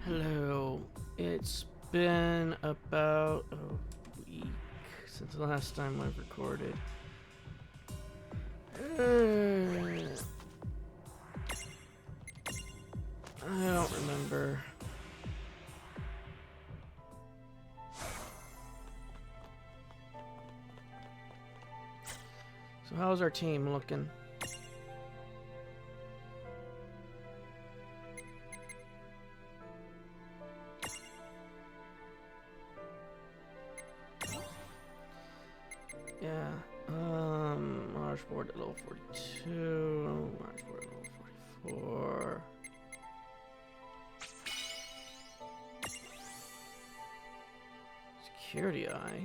Hello. It's been about a week since the last time I've recorded. I don't remember. So how's our team looking? Yeah. March board at level 42. March board at level 44. Security eye.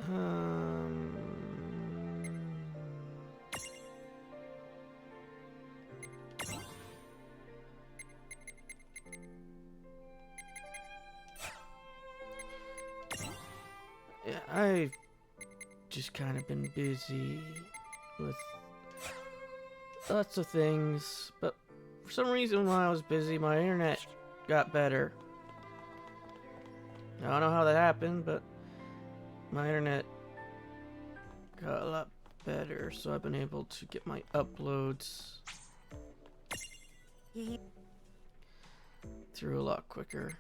Um. Yeah, I've just kind of been busy with lots of things, but for some reason when I was busy, my internet got better. I don't know how that happened, but my internet got a lot better, so I've been able to get my uploads through a lot quicker.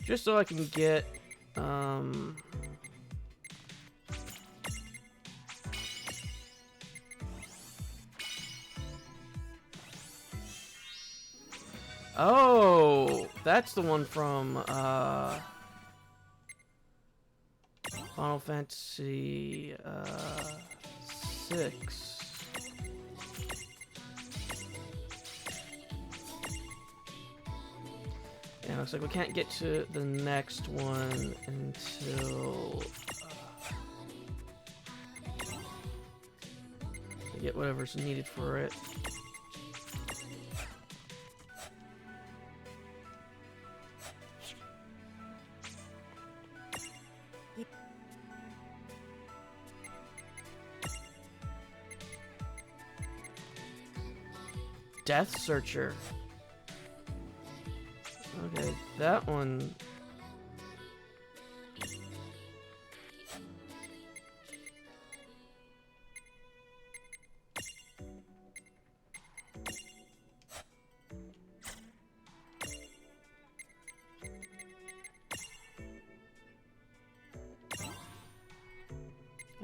Just so I can get oh, that's the one from Final Fantasy 6. Yeah, looks like we can't get to the next one until we get whatever's needed for it. Death Searcher. Okay, that one.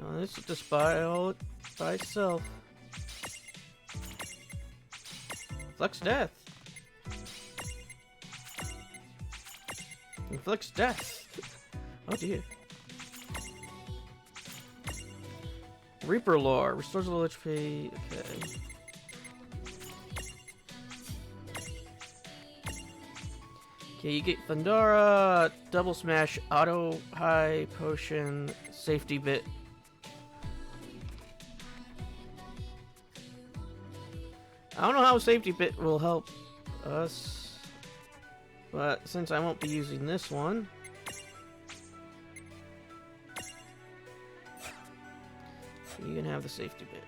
Oh, this is just all by itself. Inflicts death. Inflicts death. Oh dear. Reaper lore restores a little HP. Okay. Okay, you get Thundara, Double Smash, Auto High Potion, Safety Bit. I don't know how Safety Bit will help us, but since I won't be using this one, you can have the Safety Bit.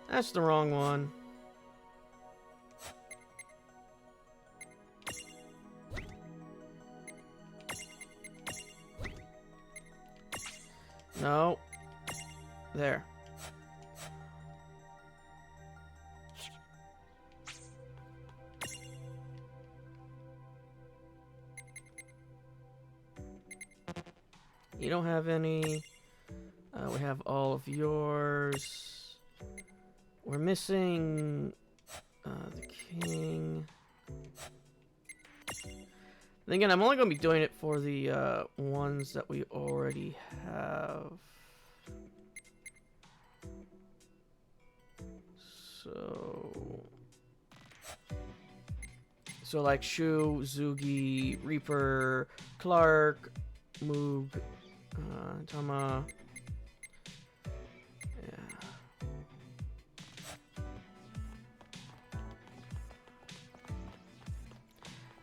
That's the wrong one. No. There. You don't have any. We have all of yours. We're missing the king. And again, I'm only going to be doing it for the ones that we already have. So like Shu, Zugi, Reaper, Clark, Moog, Tama. Yeah.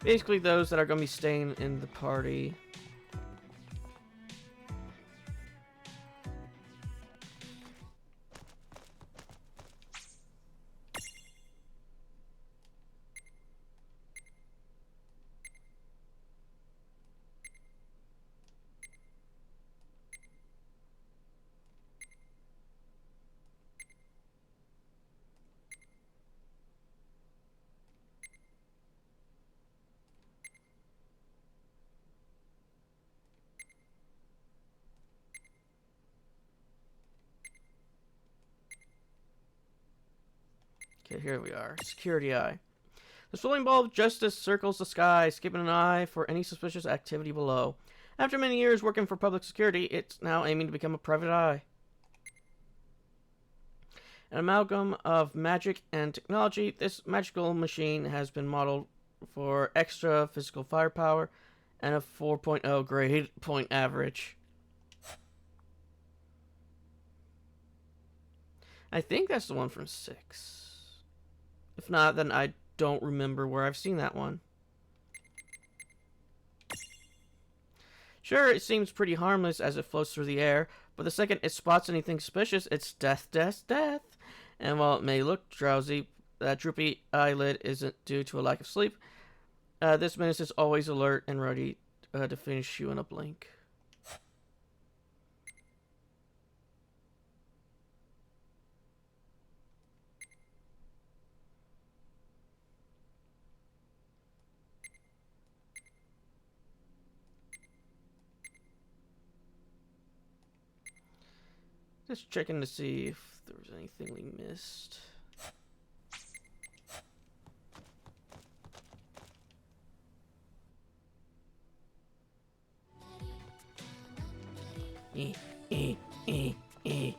Basically those that are going to be staying in the party. Okay, here we are. Security Eye. The swirling ball of justice circles the sky, skipping an eye for any suspicious activity below. After many years working for public security, it's now aiming to become a private eye. An amalgam of magic and technology, this magical machine has been modeled for extra physical firepower and a 4.0 grade point average. I think that's the one from 6. If not, then I don't remember where I've seen that one. Sure, it seems pretty harmless as it floats through the air, but the second it spots anything suspicious, it's death, death, death. And while it may look drowsy, that droopy eyelid isn't due to a lack of sleep. This menace is always alert and ready to finish you in a blink. Just checking to see if there was anything we missed. Eh, eh, eh, eh.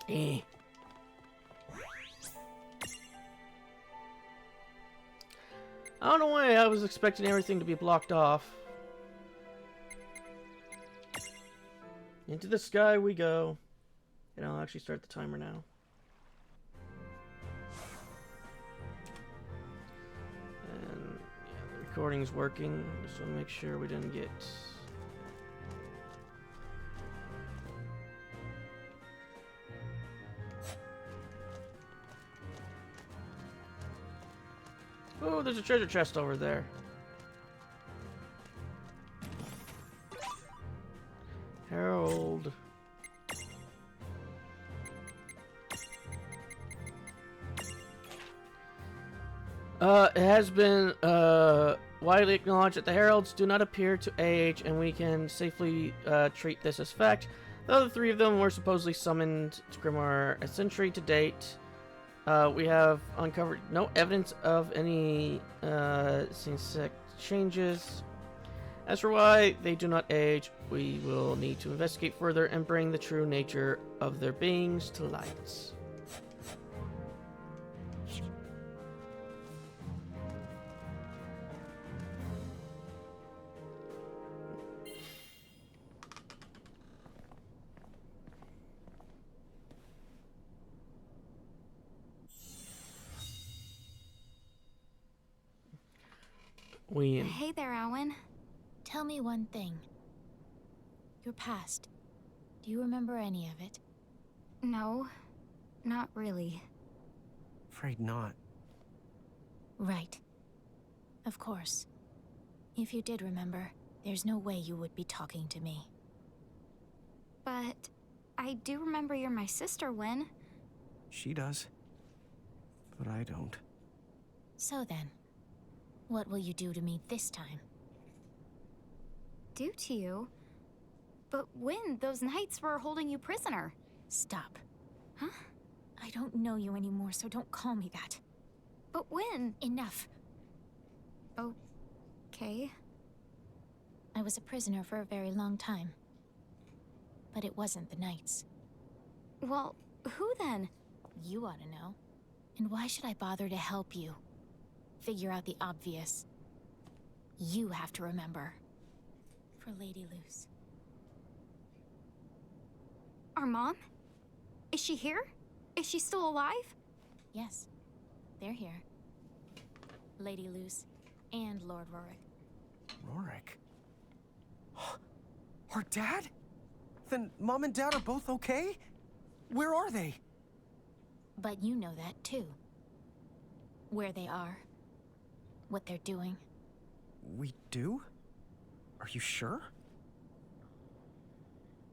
Eh. I don't know why I was expecting everything to be blocked off. Into the sky we go. And I'll actually start the timer now. And yeah, the recording's working. Just want to make sure we didn't get... Oh, there's a treasure chest over there. Herald. It has been widely acknowledged that the Heralds do not appear to age, and we can safely treat this as fact. The other 3 of them were supposedly summoned to Grimoire a century to date. We have uncovered no evidence of any insect changes. As for why they do not age, we will need to investigate further and bring the true nature of their beings to light. Hey there, Owen. Tell me one thing. Your past. Do you remember any of it? No, not really. Afraid not. Right. Of course. If you did remember, there's no way you would be talking to me. But I do remember you're my sister, Win. She does. But I don't. So then, what will you do to me this time? Do to you? But when? Those knights were holding you prisoner. Stop. Huh? I don't know you anymore, so don't call me that. But when? Enough. Okay. I was a prisoner for a very long time. But it wasn't the Knights. Well, who then? You ought to know. And why should I bother to help you? Figure out the obvious. You have to remember. For Lady Luce. Our mom? Is she here? Is she still alive? Yes, they're here. Lady Luce and Lord Rorik. Rorik? Our dad? Then Mom and Dad are both okay? Where are they? But you know that too. Where they are. What they're doing. We do? Are you sure?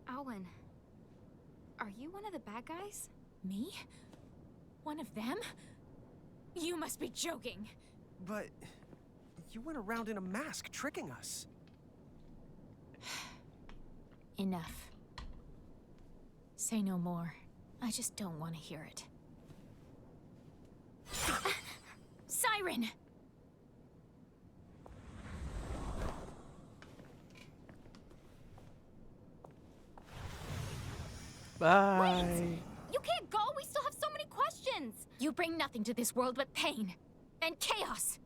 Owen, are you one of the bad guys? Me? One of them? You must be joking. But you went around in a mask tricking us. Enough. Say no more. I just don't want to hear it. Siren! Bye. Wait! You can't go! We still have so many questions! You bring nothing to this world but pain and chaos.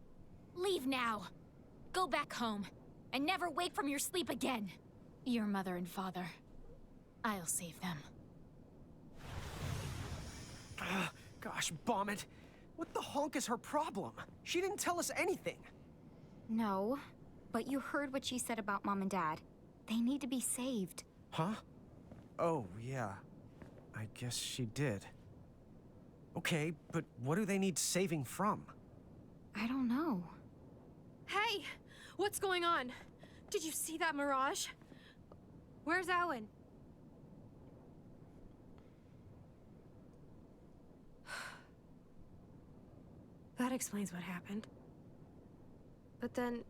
Leave now. Go back home and never wake from your sleep again. Your mother and father. I'll save them. Gosh, bomb it. What the honk is her problem? She didn't tell us anything. No, but you heard what she said about Mom and Dad. They need to be saved. Huh? Oh, yeah. I guess she did. Okay, but what do they need saving from? I don't know. Hey! What's going on? Did you see that mirage? Where's Owen? That explains what happened. But then,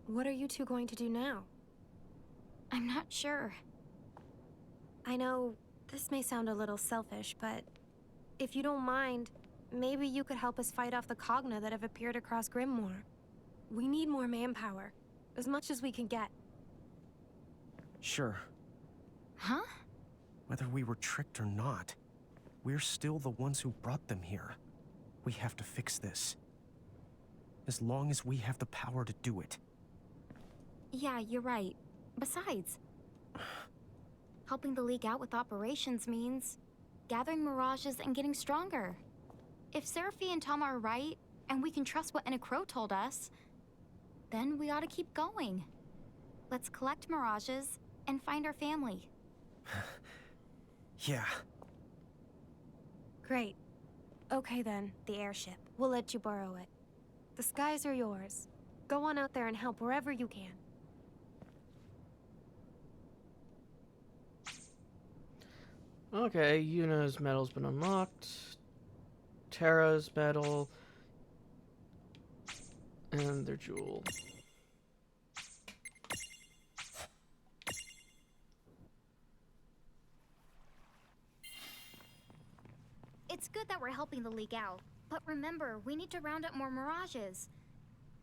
what are you two going to do now? I'm not sure. I know this may sound a little selfish, but if you don't mind, maybe you could help us fight off the Cogna that have appeared across Grimoire. We need more manpower, as much as we can get. Sure. Huh? Whether we were tricked or not, we're still the ones who brought them here. We have to fix this. As long as we have the power to do it. Yeah, you're right. Besides, helping the League out with operations means gathering mirages and getting stronger. If Seraphi and Tama are right, and we can trust what Enna Crow told us, then we ought to keep going. Let's collect mirages and find our family. Yeah. Great. Okay then, the airship. We'll let you borrow it. The skies are yours. Go on out there and help wherever you can. Okay, Yuna's medal's been unlocked. Terra's medal. And their jewel. It's good that we're helping the League out, but remember, we need to round up more mirages.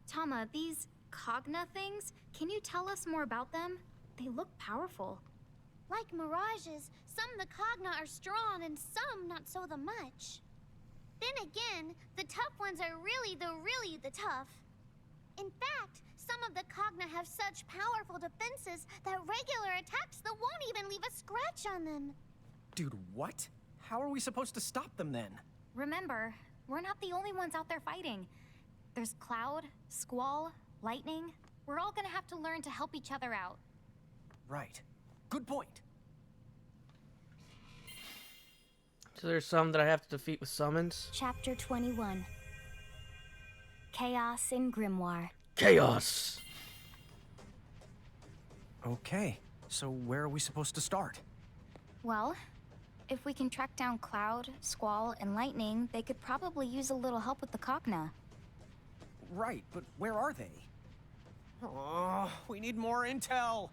Tama, these Cogna things, can you tell us more about them? They look powerful. Like mirages, some of the Cogna are strong and some not so the much. Then again, the tough ones are really the tough. In fact, some of the Cogna have such powerful defenses that regular attacks that won't even leave a scratch on them. Dude, what? How are we supposed to stop them then? Remember, we're not the only ones out there fighting. There's Cloud, Squall, Lightning. We're all gonna have to learn to help each other out. Right. Good point. So there's some that I have to defeat with summons. Chapter 21. Chaos in Grimoire. Chaos! Okay, so where are we supposed to start? Well, if we can track down Cloud, Squall, and Lightning, they could probably use a little help with the Cogna. Right, but where are they? Oh, we need more intel.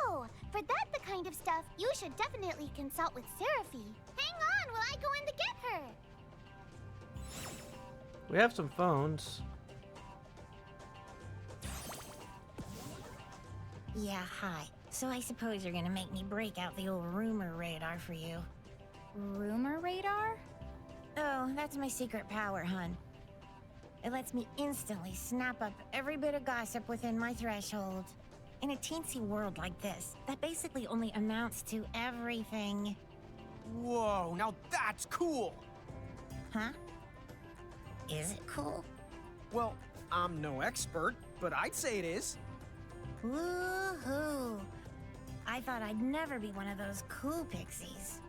Oh, for that the kind of stuff, you should definitely consult with Seraphy. Hang on while I go in to get her. We have some phones. Yeah, hi. So I suppose you're gonna make me break out the old rumor radar for you. Rumor radar? Oh, that's my secret power, hun. It lets me instantly snap up every bit of gossip within my threshold. In a teensy world like this, that basically only amounts to everything. Whoa, now that's cool! Huh? Is it cool? Well, I'm no expert, but I'd say it is. Woohoo! I thought I'd never be one of those cool pixies.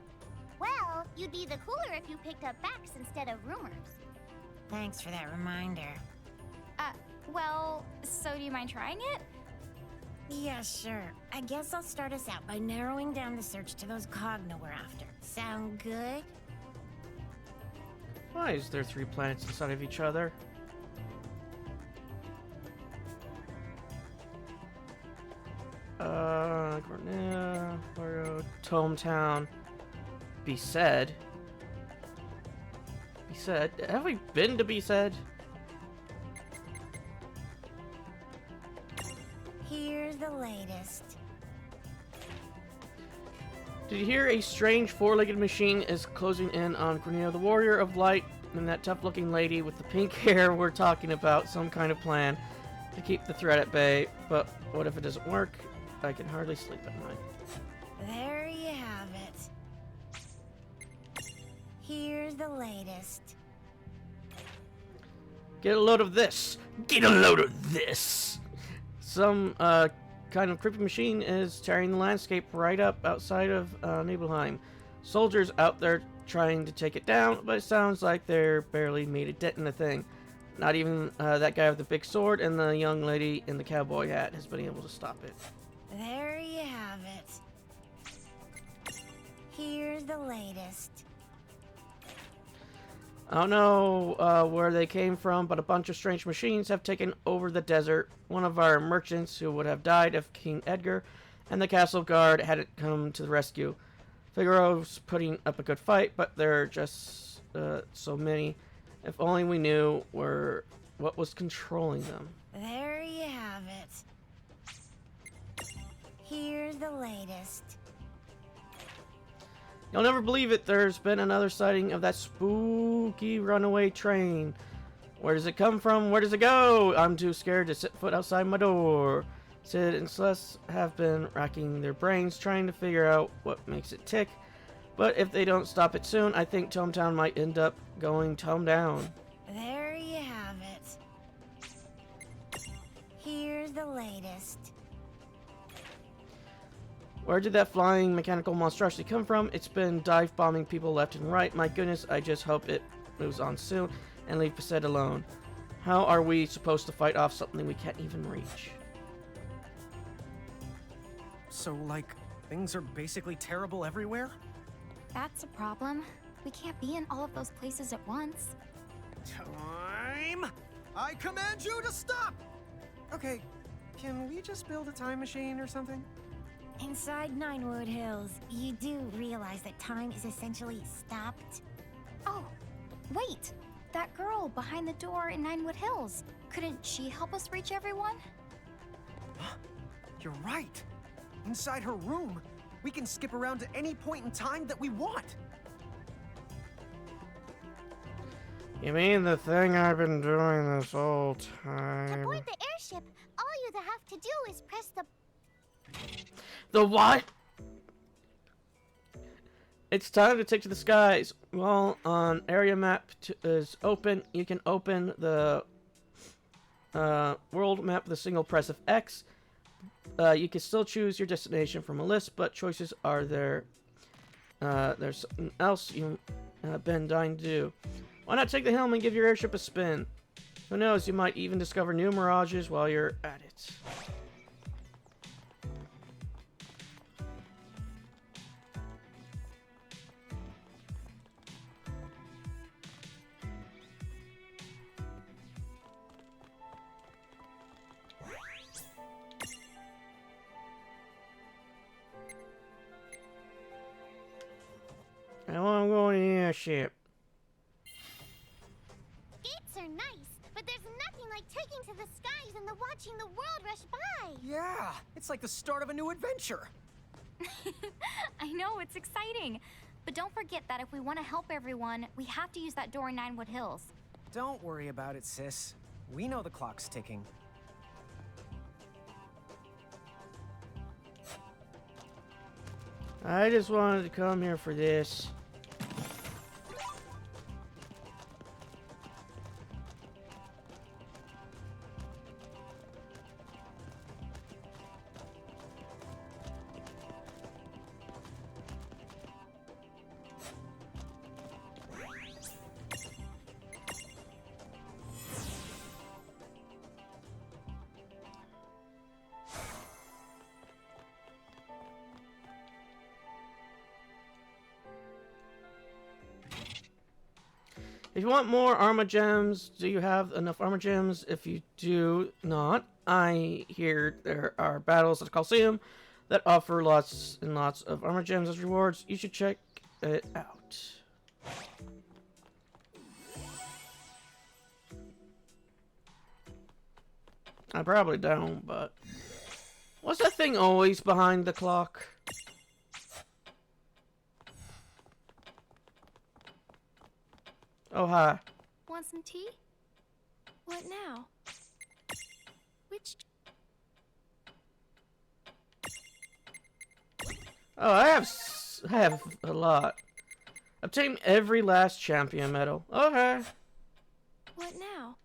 Well, you'd be the cooler if you picked up facts instead of rumors. Thanks for that reminder. Well, so do you mind trying it? Yeah, sure. I guess I'll start us out by narrowing down the search to those cogna we're after. Sound good? Why is there 3 planets inside of each other? Cornea, Mario, Tometown, Besaid. Besaid? Have we been to Besaid? Here's the latest. Did you hear a strange 4-legged machine is closing in on Cornea, the Warrior of Light, and that tough-looking lady with the pink hair? We're talking about some kind of plan to keep the threat at bay, but what if it doesn't work? I can hardly sleep at night. There you have it. Here's the latest. Get a load of this! Get a load of this! Some, kind of creepy machine is tearing the landscape right up outside of, Nibelheim. Soldiers out there trying to take it down, but it sounds like they're barely made a dent in the thing. Not even, that guy with the big sword and the young lady in the cowboy hat has been able to stop it. There you have it. Here's the latest. I don't know where they came from, but a bunch of strange machines have taken over the desert. One of our merchants who would have died if King Edgar and the castle guard hadn't come to the rescue. Figaro's putting up a good fight, but there are just so many. If only we knew what was controlling them. There you have it. Here's the latest. You'll never believe it, there's been another sighting of that spooky runaway train. Where does it come from? Where does it go? I'm too scared to set foot outside my door. Sid and Celeste have been racking their brains trying to figure out what makes it tick. But if they don't stop it soon, I think Tometown might end up going Tome down. There you have it. Here's the latest. Where did that flying mechanical monstrosity come from? It's been dive bombing people left and right. My goodness, I just hope it moves on soon and leave Besaid alone. How are we supposed to fight off something we can't even reach? So, like, things are basically terrible everywhere? That's a problem. We can't be in all of those places at once. Time! I command you to stop! Okay, can we just build a time machine or something? Inside Ninewood Hills, you do realize that time is essentially stopped? Oh, wait! That girl behind the door in Ninewood Hills. Couldn't she help us reach everyone? You're right. Inside her room, we can skip around to any point in time that we want. You mean the thing I've been doing this whole To time? board the airship, all you have to do is press the... The what? It's time to take to the skies. Well, on area map is open. You can open the world map with a single press of X. You can still choose your destination from a list, but choices are there. There's something else you've been dying to do. Why not take the helm and give your airship a spin? Who knows, you might even discover new mirages while you're at it. I want to go in the airship. Gates are nice, but there's nothing like taking to the skies and watching the world rush by. Yeah, it's like the start of a new adventure. I know, it's exciting. But don't forget that if we want to help everyone, we have to use that door in Ninewood Hills. Don't worry about it, sis. We know the clock's ticking. I just wanted to come here for this. If you want more armor gems, do you have enough armor gems? If you do not, I hear there are battles at the Coliseum that offer lots and lots of armor gems as rewards. You should check it out. I probably don't, but... What's that thing always behind the clock? Oh, hi. Want some tea? What now? Which... Oh, I have a lot. Obtain every last champion medal. Okay. What now?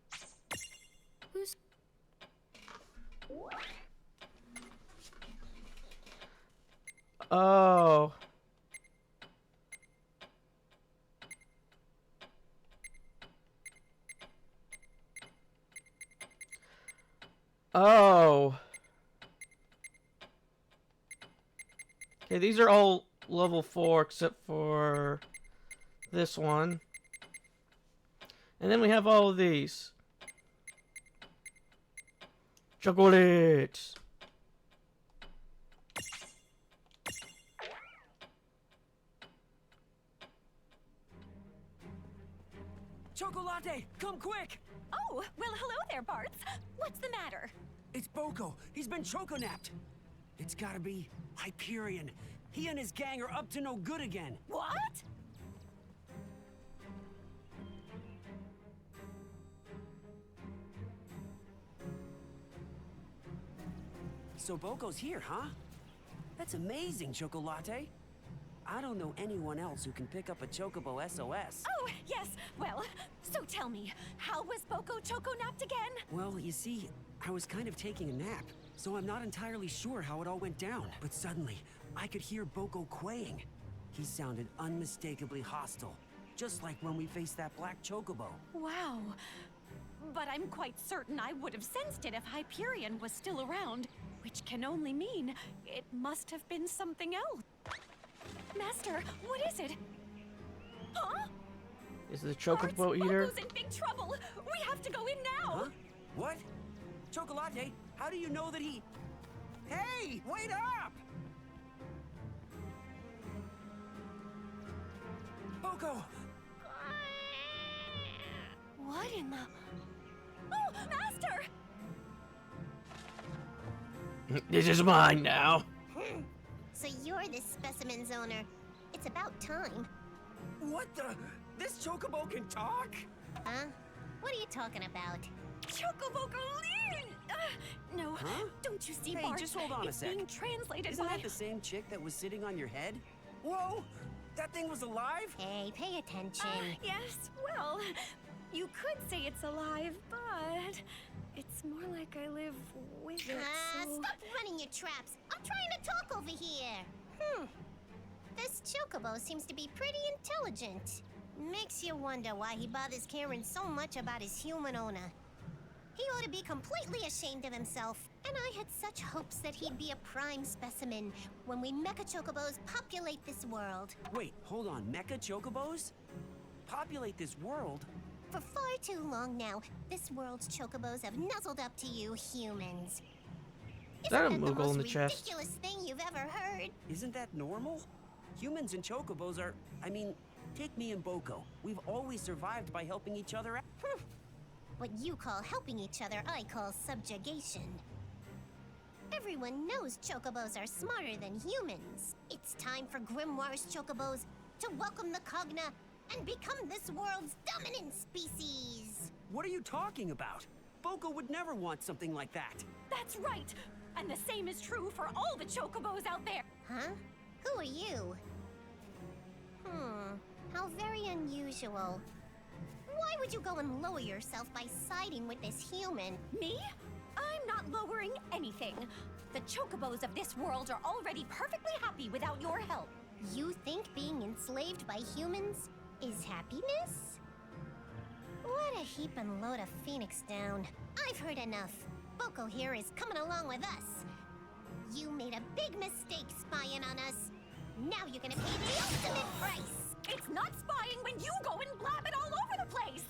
Who's... Oh. Oh. Okay, these are all level 4 except for this one. And then we have all of these. Chocolates. Chocolate, come quick! Oh, well, hello there, Barts. What's the matter? It's Boko. He's been choco-napped. It's gotta be Hyperion. He and his gang are up to no good again. What? So Boko's here, huh? That's amazing, Chocolate. I don't know anyone else who can pick up a Chocobo SOS. Oh, yes. Well, so tell me, how was Boko choco-napped again? Well, you see, I was kind of taking a nap, so I'm not entirely sure how it all went down. But suddenly, I could hear Boko kwaying. He sounded unmistakably hostile, just like when we faced that black Chocobo. Wow. But I'm quite certain I would have sensed it if Hyperion was still around, which can only mean it must have been something else. Master, what is it? Huh? Is it the Chocobo Barts, eater? Boko's in big trouble. We have to go in now. Huh? What? Chocolate, how do you know that he... Hey, wait up! Boko! What in the... Oh, Master! This is mine now. So you're this specimen's owner. It's about time. What the... This Chocobo can talk? Huh? What are you talking about? Chocobo Lean! No, Huh? don't you see, Hey, Bart? just hold on a It's sec. being translated Isn't by... that the same chick that was sitting on your head? Whoa! That thing was alive? Hey, pay attention. Yes, well, you could say it's alive, but it's more like I live with it, so... Stop running your traps. I'm trying to talk over here. This Chocobo seems to be pretty intelligent. Makes you wonder why he bothers caring so much about his human owner. He ought to be completely ashamed of himself. And I had such hopes that he'd be a prime specimen when we Mecha Chocobos populate this world. Wait, hold on. Mecha Chocobos? Populate this world? For far too long now, this world's Chocobos have nuzzled up to you humans. Is that a Isn't the Moogle in most the chest? ridiculous thing you've ever heard? Isn't that normal? Humans and chocobos are... I mean, take me and Boko. We've always survived by helping each other out. What you call helping each other, I call subjugation. Everyone knows chocobos are smarter than humans. It's time for Grimoire's chocobos to welcome the Cogna and become this world's dominant species. What are you talking about? Boko would never want something like that. That's right! And the same is true for all the chocobos out there! Huh? Who are you? How very unusual. Why would you go and lower yourself by siding with this human? Me? I'm not lowering anything. The chocobos of this world are already perfectly happy without your help. You think being enslaved by humans is happiness? What a heap and load of Phoenix down. I've heard enough. Boko here is coming along with us. You made a big mistake spying on us. Now you're gonna pay the ultimate price. It's not spying when you go and blab it all over the place!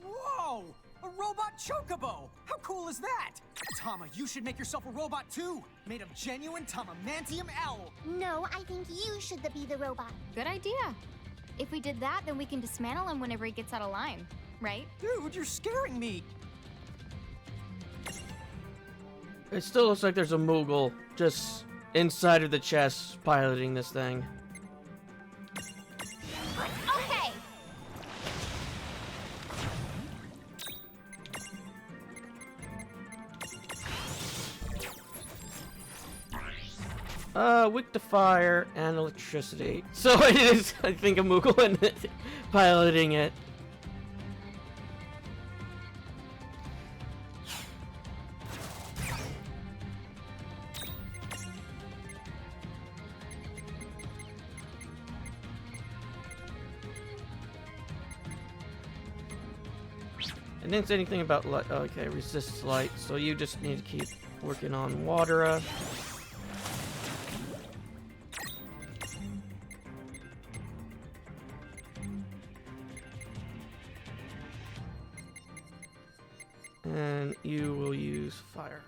Whoa! A robot chocobo! How cool is that? Tama, you should make yourself a robot too! Made of genuine Tamamantium L! No, I think you should be the robot. Good idea. If we did that, then we can dismantle him whenever he gets out of line, right? Dude, you're scaring me! It still looks like there's a Moogle just inside of the chest piloting this thing. Okay. Weak to fire and electricity. So it is, I think, a Moogle in it, piloting it. It didn't say anything about light. Okay, resists light, so you just need to keep working on water. And you will use fire.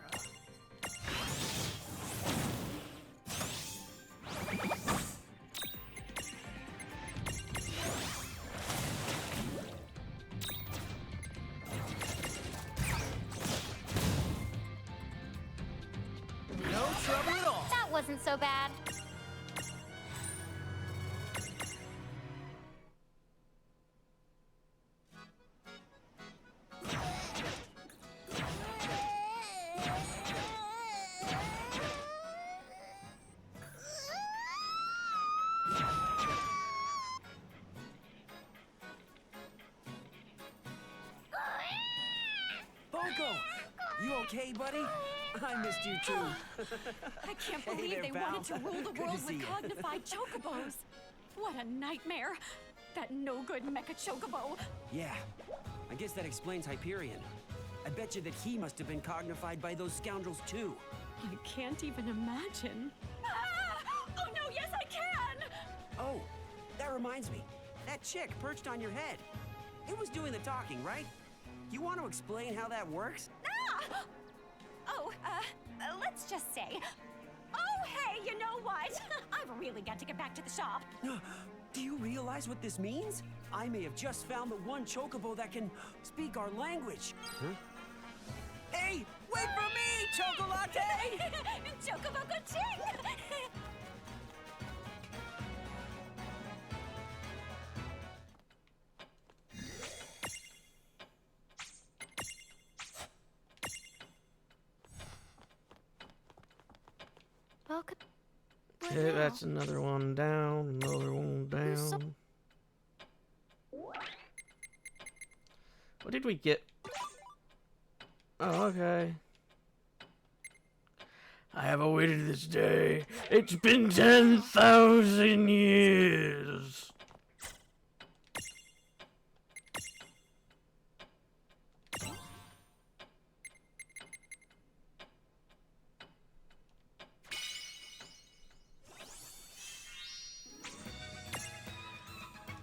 No trouble at all! That wasn't so bad. Boko! You okay, buddy? I missed you too. I can't Hey believe there, they pal. wanted to rule the Good to world see with you. cognified chocobos. What a nightmare. That no-good mecha chocobo. Yeah, I guess that explains Hyperion. I bet you that he must have been cognified by those scoundrels too. I can't even imagine. Ah! Oh no, yes I can! Oh, that reminds me. That chick perched on your head. It was doing the talking, right? You want to explain how that works? Ah! Oh, let's just say... Oh, hey, you know what? I've really got to get back to the shop. Do you realize what this means? I may have just found the one chocobo that can speak our language. Huh? Hey, wait for me, Chocolate! Chocobo Ching! Welcome. Okay, that's another one down, another one down. What did we get? Oh, okay. I have awaited this day. It's been 10,000 years.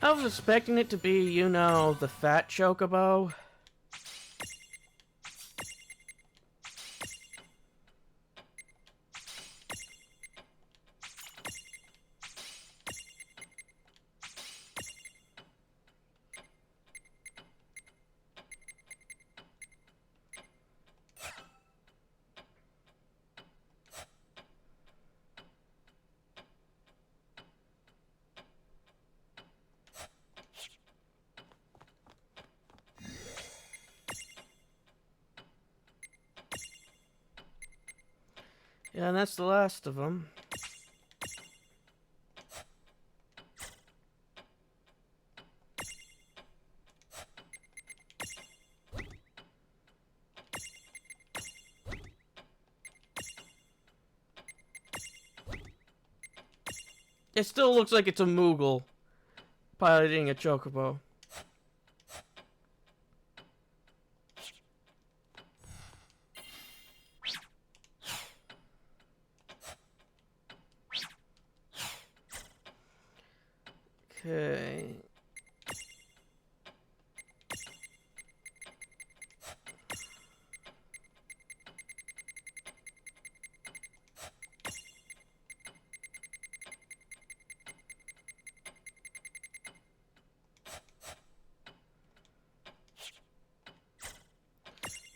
I was expecting it to be, you know, the fat chocobo. Yeah, and that's the last of them. It still looks like it's a Moogle piloting a chocobo. Okay.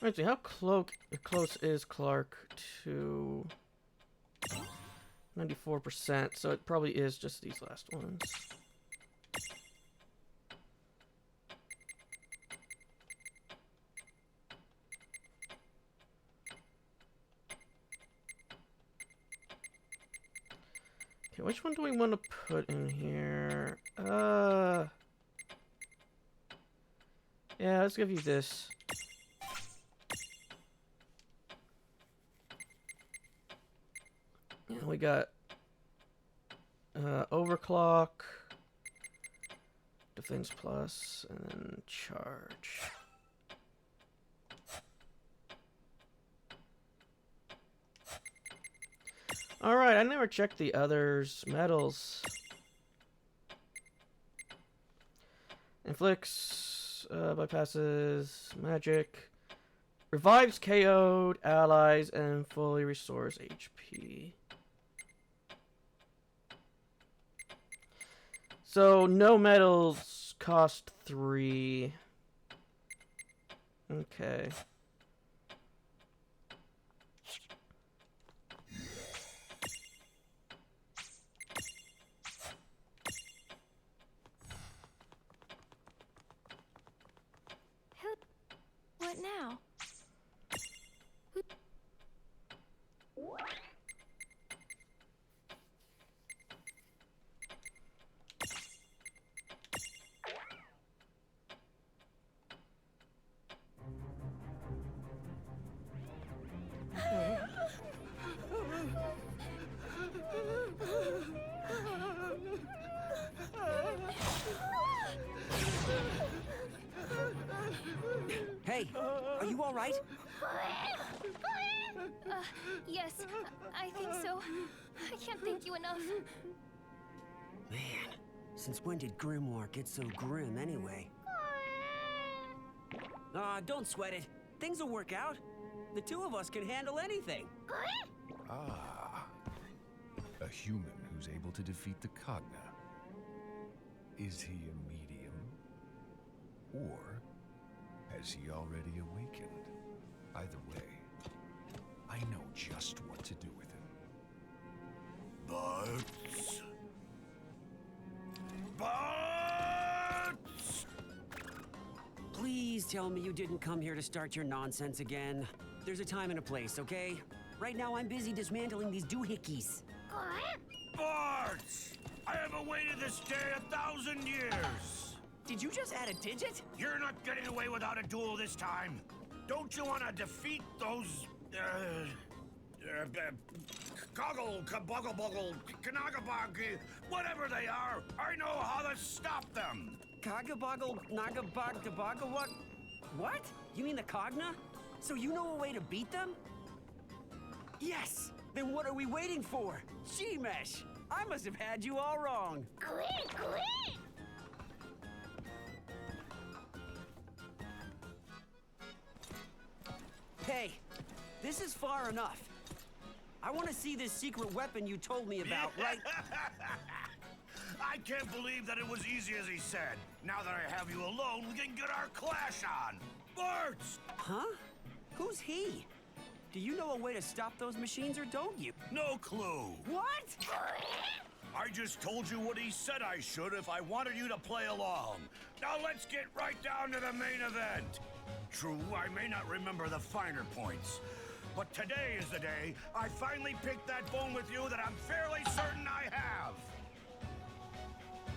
Let's see, how close is Clark to 94%? So it probably is just these last ones. Okay, which one do we want to put in here? Yeah, let's give you this. And we got overclock, defense plus, and then charge. Alright, I never checked the others' medals. Inflicts, bypasses, magic, revives KO'd allies, and fully restores HP. So, no medals cost 3. Okay. What now? Hey, are you all right? Yes, I think so. I can't thank you enough. Man, since when did Grimoire get so grim anyway? Don't sweat it. Things will work out. The two of us can handle anything. Ah, a human who's able to defeat the Cogna. Is he a medium? Or has he already awakened? Either way, I know just what to do with him. But... Please tell me you didn't come here to start your nonsense again. There's a time and a place, okay? Right now I'm busy dismantling these doohickeys. Bart! I have awaited this day 1,000 years! Did you just add a digit? You're not getting away without a duel this time! Don't you want to defeat those... Goggle, Kaboggle Boggle, Kanagabog, whatever they are, I know how to stop them! Kagaboggle, Nagabog, Dabaga, what? What? You mean the Cogna? So you know a way to beat them? Yes! Then what are we waiting for? She-mesh! I must have had you all wrong. Hey, this is far enough. I want to see this secret weapon you told me about, right? I can't believe that it was easy as he said. Now that I have you alone, we can get our clash on. Bart! Huh? Who's he? Do you know a way to stop those machines or don't you? No clue. What? I just told you what he said I should if I wanted you to play along. Now let's get right down to the main event. True, I may not remember the finer points, But today is the day I finally picked that bone with you that I'm fairly certain I have.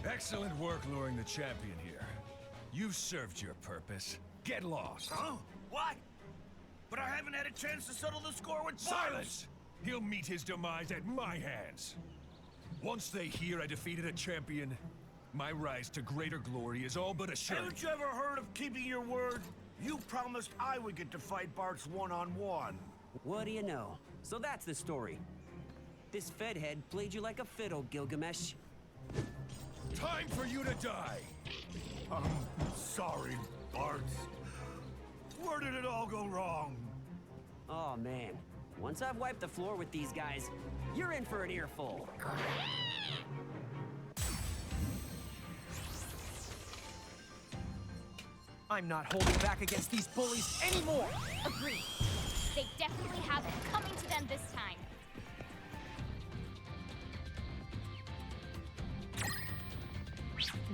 Excellent work luring the champion here. You've served your purpose. Get lost. Huh? What? But I haven't had a chance to settle the score with Silence! He'll meet his demise at my hands. Once they hear I defeated a champion, my rise to greater glory is all but assured. Haven't you ever heard of keeping your word? You promised I would get to fight Bart's one-on-one. What do you know? So that's the story. This Fed head played you like a fiddle, Gilgamesh. Time for you to die! I'm sorry, Bart. Where did it all go wrong? Oh man, once I've wiped the floor with these guys, you're in for an earful. I'm not holding back against these bullies anymore! Agreed. They definitely have it coming to them this time.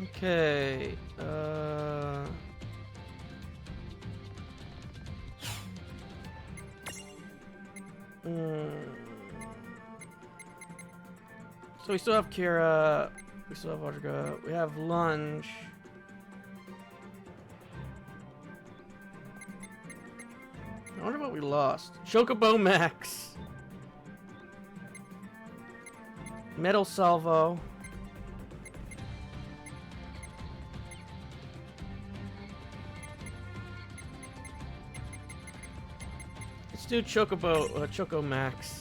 Okay, So we still have Kira, we still have Audrika, we have Lunge. I wonder what we lost. Chocobo Max. Metal Salvo. Let's do Choco Max.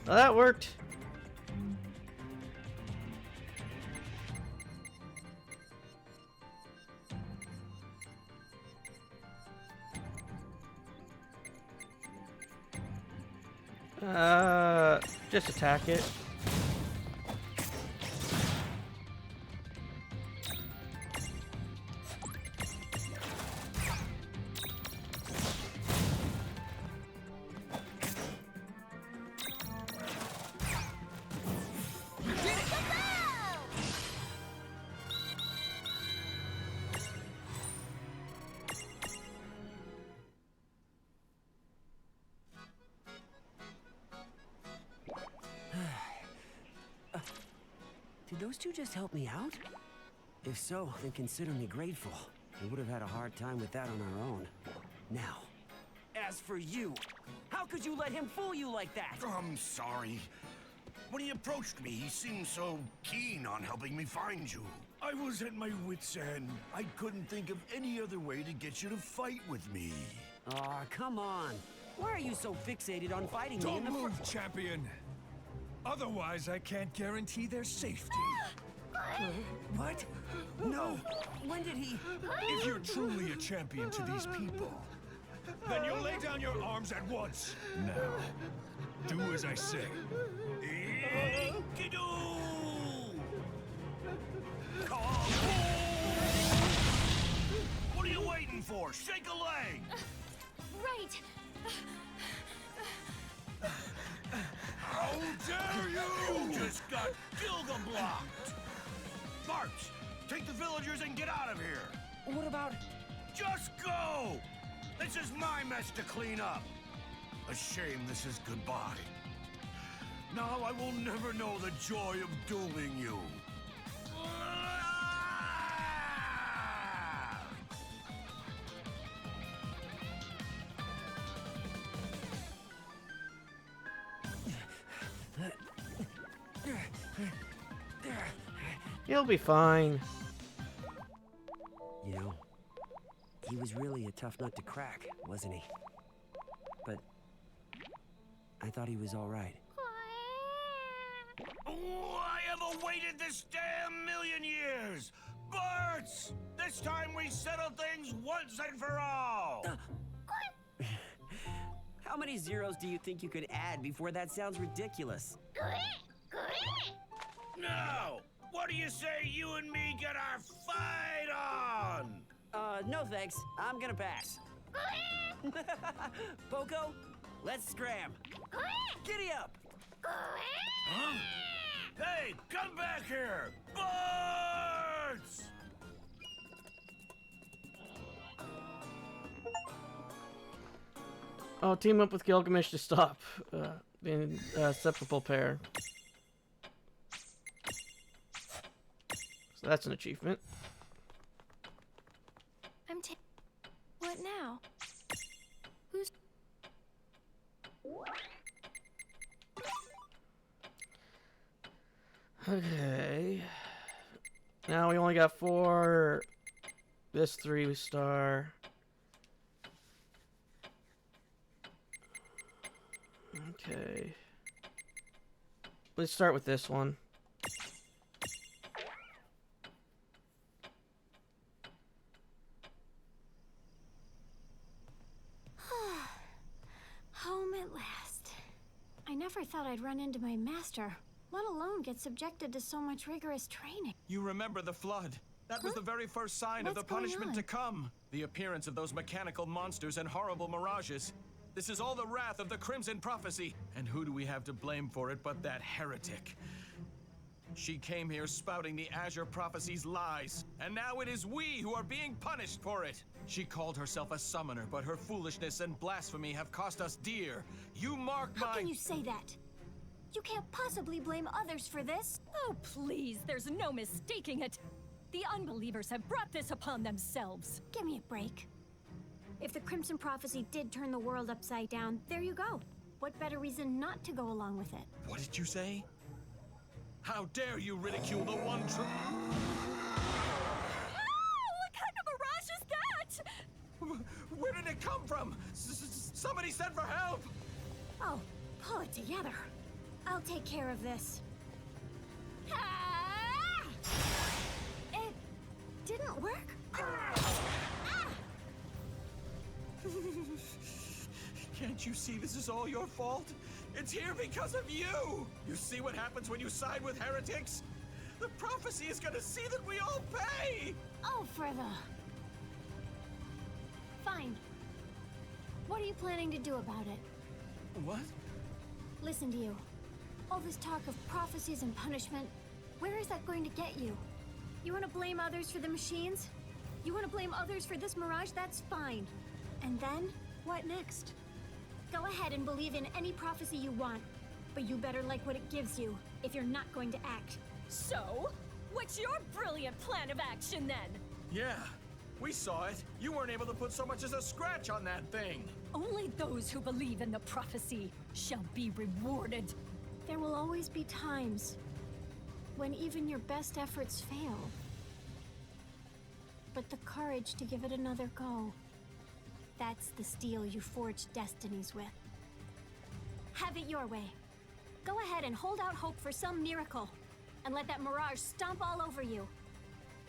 Well, that worked. Just attack it. Did those two just help me out? If so, then consider me grateful. We would have had a hard time with that on our own. Now, as for you, how could you let him fool you like that? I'm sorry. When he approached me, he seemed so keen on helping me find you. I was at my wit's end. I couldn't think of any other way to get you to fight with me. Aw, come on. Why are you so fixated on fighting me in Don't the move, champion! Otherwise, I can't guarantee their safety. What? No. When did he... If you're truly a champion to these people, then you'll lay down your arms at once. Now, do as I say. Enkidu! What are you waiting for? Shake a leg! Right. How dare you! You just got Gilga-blocked! Bart, take the villagers and get out of here! What about... Just go! This is my mess to clean up! A shame this is goodbye. Now I will never know the joy of dooming you. You'll be fine. You know, he was really a tough nut to crack, wasn't he? But I thought he was all right. Oh, I have awaited this damn million years! Barts! This time we settle things once and for all! How many zeros do you think you could add before that sounds ridiculous? Now, what do you say you and me get our fight on? No thanks. I'm gonna pass. Boko, let's scram. Giddy up! Huh? Hey, come back here! Birds! Oh, team up with Gilgamesh to stop the inseparable pair. So that's an achievement. What now? Who's... Okay. Now we only got 4. This 3-star. Okay. Let's start with this one. Home at last. I never thought I'd run into my master, let alone get subjected to so much rigorous training. You remember the flood? That was the very first sign of What's the punishment going to on? come. The appearance of those mechanical monsters and horrible mirages. This is all the wrath of the Crimson Prophecy. And who do we have to blame for it but that heretic? She came here spouting the Azure Prophecy's lies, and now it is we who are being punished for it. She called herself a summoner, but her foolishness and blasphemy have cost us dear. You mark my... How can you say that? You can't possibly blame others for this. Oh, please, there's no mistaking it. The unbelievers have brought this upon themselves. Give me a break. If the Crimson Prophecy did turn the world upside down, there you go. What better reason not to go along with it? What did you say? How dare you ridicule the one true... What kind of mirage is that? Where did it come from? Somebody send for help! Oh, pull it together. I'll take care of this. Ah! It didn't work? Can't you see this is all your fault? It's here because of you! You see what happens when you side with heretics? The prophecy is gonna see that we all pay! Oh, for the... Fine. What are you planning to do about it? What? Listen to you. All this talk of prophecies and punishment, where is that going to get you? You want to blame others for the machines? You want to blame others for this mirage? That's fine. And then, what next? Go ahead and believe in any prophecy you want, but you better like what it gives you if you're not going to act. So, what's your brilliant plan of action then? Yeah, we saw it. You weren't able to put so much as a scratch on that thing. Only those who believe in the prophecy shall be rewarded. There will always be times when even your best efforts fail. But the courage to give it another go, that's the steel you forge destinies with. Have it your way. Go ahead and hold out hope for some miracle, and let that mirage stomp all over you.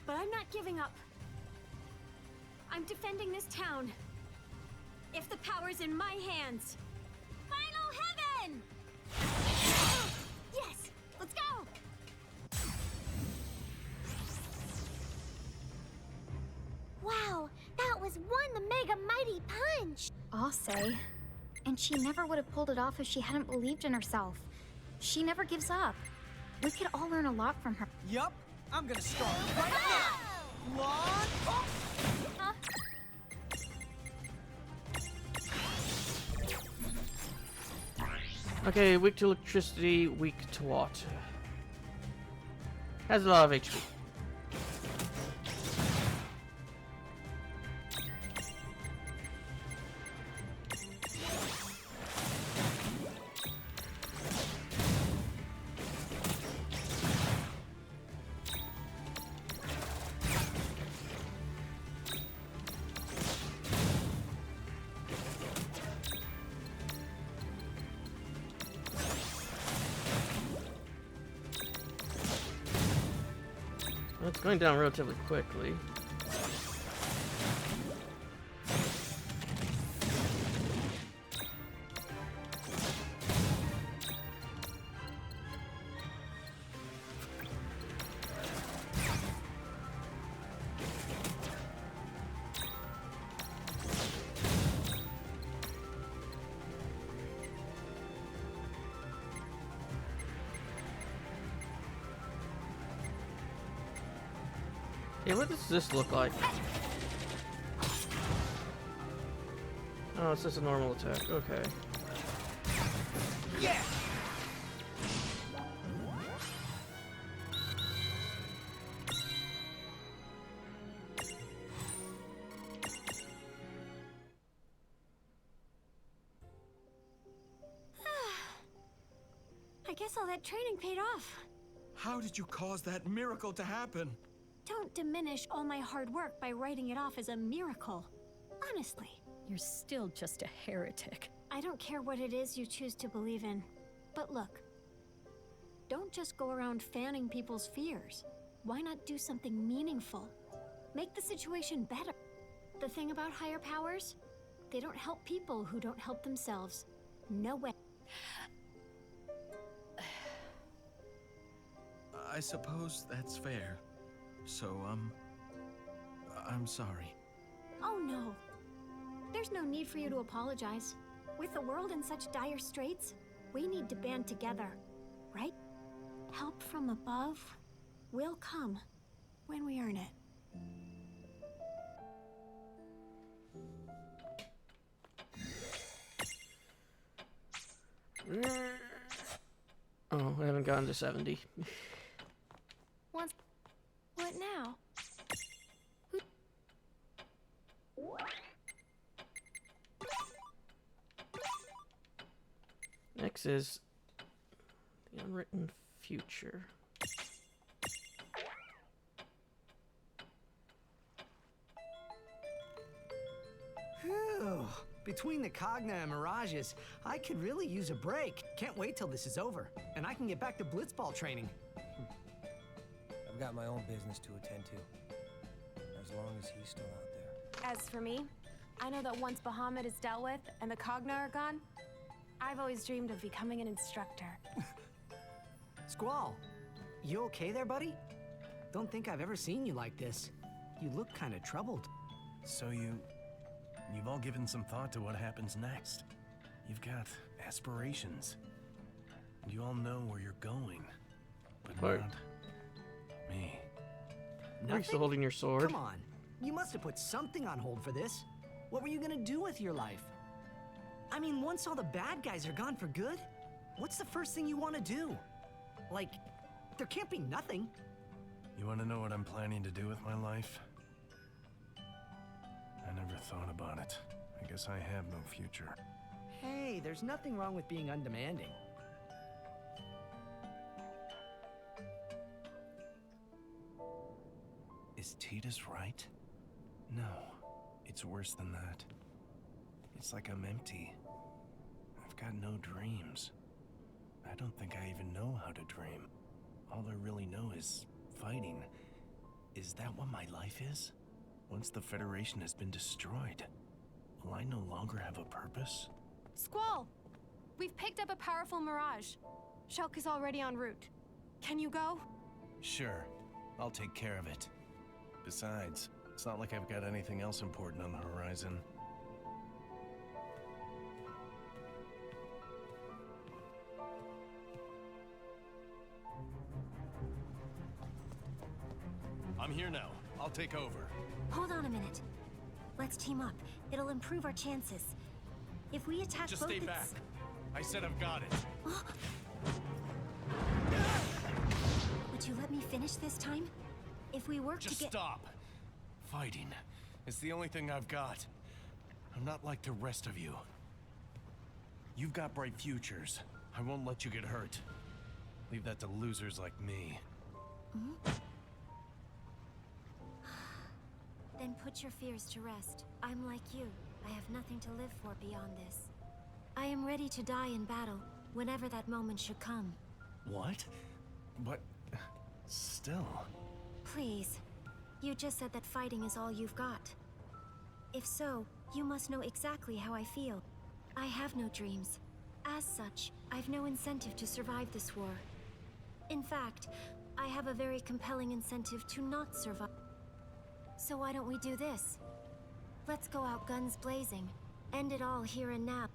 But I'm not giving up. I'm defending this town. If the power's in my hands. Final heaven! Yes! Let's go! Wow, that was one mega mighty punch! I'll say. And she never would have pulled it off if she hadn't believed in herself. She never gives up. We could all learn a lot from her. Yup, I'm gonna start right now! Launch! Oh! Okay, weak to electricity, weak to water. Has a lot of HP. It's going down relatively quickly. Yeah, what does this look like? Oh, it's just a normal attack. Okay. Yeah! I guess all that training paid off. How did you cause that miracle to happen? Don't diminish all my hard work by writing it off as a miracle. Honestly. You're still just a heretic. I don't care what it is you choose to believe in. But look, don't just go around fanning people's fears. Why not do something meaningful? Make the situation better. The thing about higher powers, they don't help people who don't help themselves. No way. I suppose that's fair. So, I'm sorry. Oh no. There's no need for you to apologize. With the world in such dire straits, we need to band together, right? Help from above will come when we earn it. Oh, I haven't gotten to 70. What now? Next is the unwritten future. Phew. Between the Cogna and Mirages, I could really use a break. Can't wait till this is over, and I can get back to blitzball training. I've got my own business to attend to. As long as he's still out there. As for me, I know that once Bahamut is dealt with and the Cogna are gone, I've always dreamed of becoming an instructor. Squall, you okay there, buddy? Don't think I've ever seen you like this. You look kind of troubled. So you've all given some thought to what happens next. You've got aspirations. And you all know where you're going. But What? not me. Are you still holding your sword? Come on. You must have put something on hold for this. What were you gonna do with your life? I mean, once all the bad guys are gone for good, what's the first thing you want to do? Like, there can't be nothing. You want to know what I'm planning to do with my life? I never thought about it. I guess I have no future. Hey, there's nothing wrong with being undemanding. Is Titus right? No, it's worse than that. It's like I'm empty. I've got no dreams. I don't think I even know how to dream. All I really know is fighting. Is that what my life is? Once the Federation has been destroyed, will I no longer have a purpose? Squall! We've picked up a powerful mirage. Shulk is already en route. Can you go? Sure, I'll take care of it. Besides, it's not like I've got anything else important on the horizon. I'm here now. I'll take over. Hold on a minute. Let's team up. It'll improve our chances. If we attack Just both stay back. I said I've got it. Would you let me finish this time? If we work Just to get- stop. Fighting is the only thing I've got. I'm not like the rest of you. You've got bright futures. I won't let you get hurt. Leave that to losers like me. Then put your fears to rest. I'm like you. I have nothing to live for beyond this. I am ready to die in battle, whenever that moment should come. What? But... still... Please. You just said that fighting is all you've got. If so, you must know exactly how I feel. I have no dreams. As such, I've no incentive to survive this war. In fact, I have a very compelling incentive to not survive. So why don't we do this? Let's go out guns blazing. End it all here and now.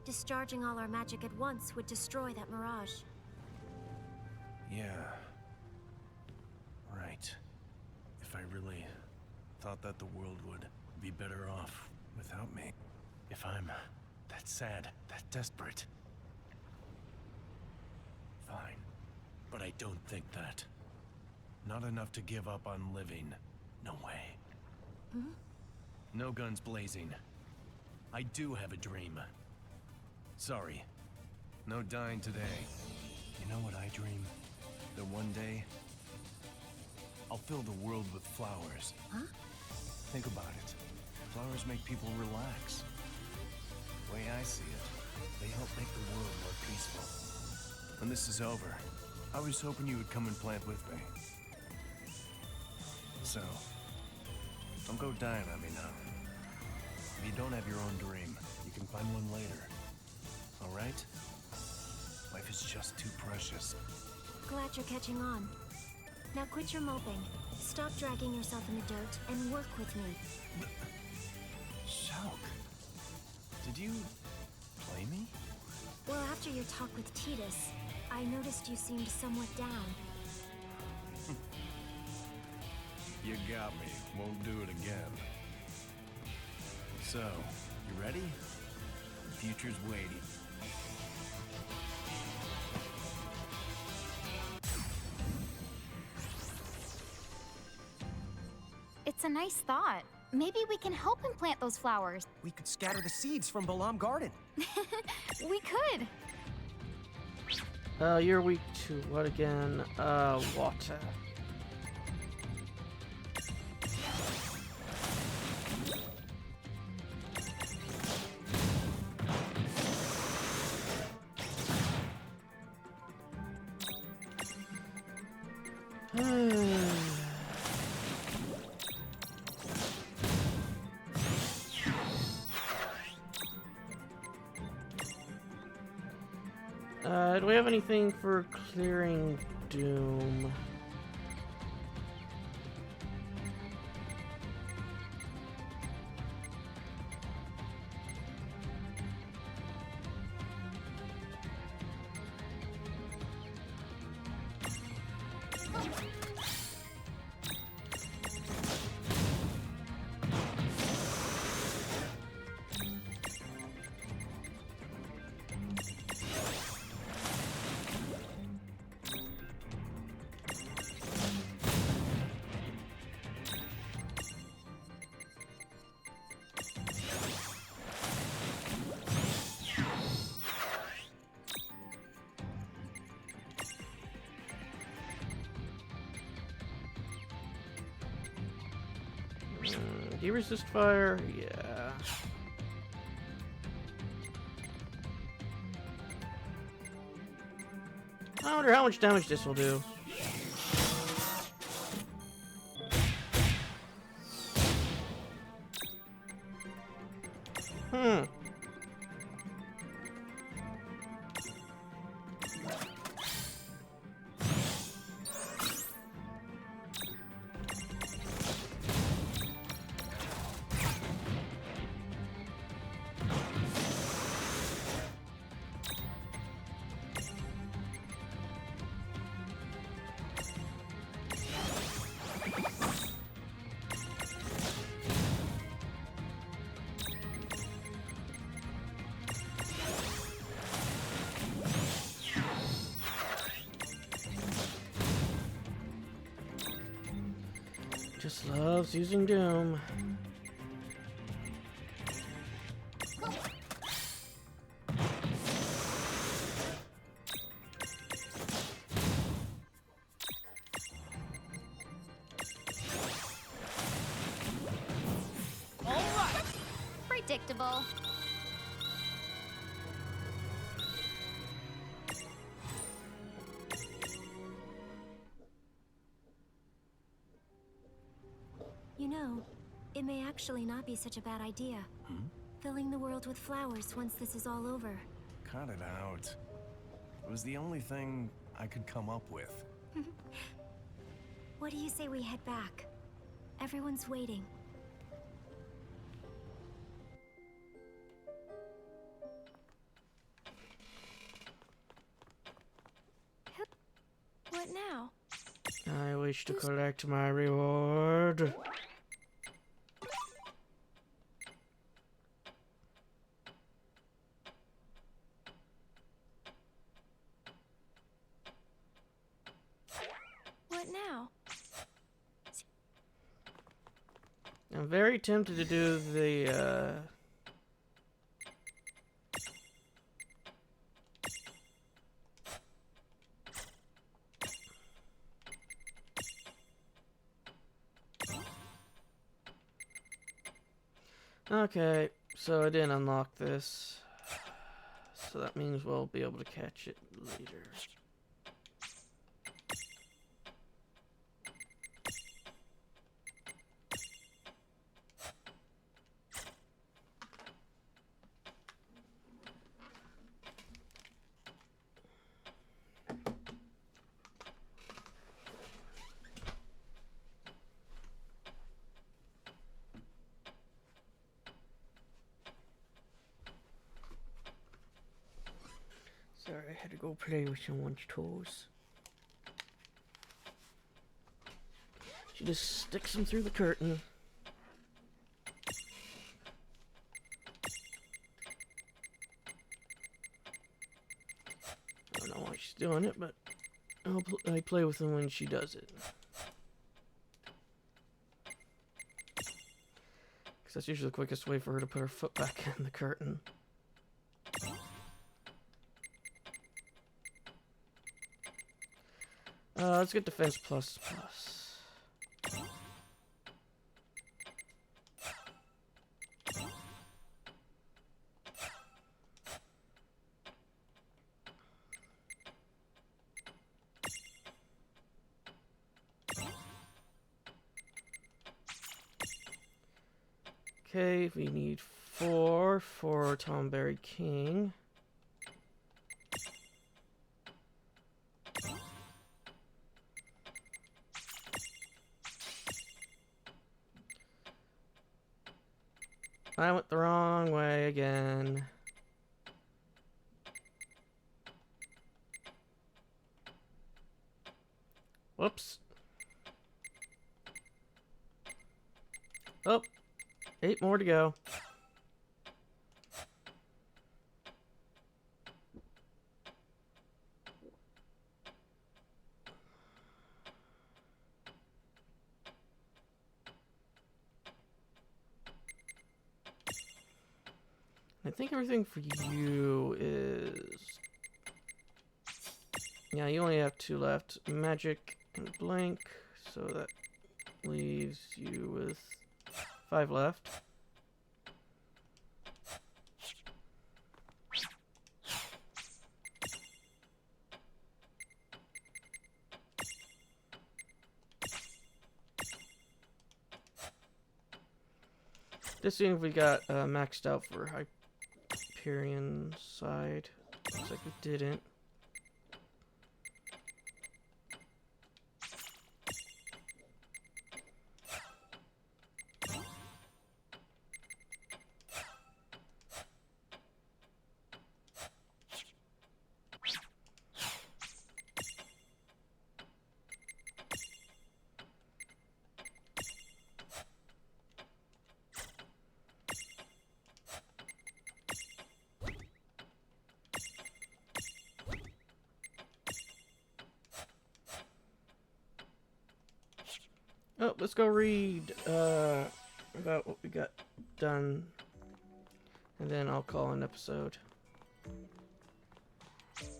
Discharging all our magic at once would destroy that mirage. Yeah. Right. If I really thought that the world would be better off without me. If I'm that sad, that desperate. Fine. But I don't think that. Not enough to give up on living. No way. Hmm? No guns blazing. I do have a dream. Sorry. No dying today. You know what I dream? That one day, I'll fill the world with flowers. Huh? Think about it. Flowers make people relax. The way I see it, they help make the world more peaceful. When this is over, I was hoping you would come and plant with me. So, don't go dying on me now. If you don't have your own dream, you can find one later. All right? Life is just too precious. Glad you're catching on. Now quit your moping. Stop dragging yourself in the dirt and work with me. Shulk, did you play me? Well, after your talk with Titus, I noticed you seemed somewhat down. You got me. Won't do it again. So, you ready? The future's waiting. It's a nice thought. Maybe we can help him plant those flowers. We could scatter the seeds from Balam Garden. We could. You're weak to what again? Water. Do we have anything for clearing Doom? Do you resist fire? Yeah. I wonder how much damage this will do. Just loves using Doom. Predictable. You know, it may actually not be such a bad idea. Filling the world with flowers once this is all over. Cut it out. It was the only thing I could come up with. What do you say we head back? Everyone's waiting. What now? I wish wish to collect my reward. What now? I'm very tempted to do the, Okay, so I didn't unlock this. So that means we'll be able to catch it later. Sorry, I had to go play with someone's toes. She just sticks them through the curtain. I don't know why she's doing it, but I play with them when she does it. Because that's usually the quickest way for her to put her foot back in the curtain. Let's get defense plus plus. Okay, we need 4 for Tomberry King. I went the wrong way again. Whoops. Oh, 8 more to go. I think everything for you is... Yeah, you only have 2 left. Magic and blank, so that leaves you with 5 left. Just seeing if we got maxed out for Hyperion side. Looks like we didn't. Oh, let's go read about what we got done, and then I'll call an episode. Yeah.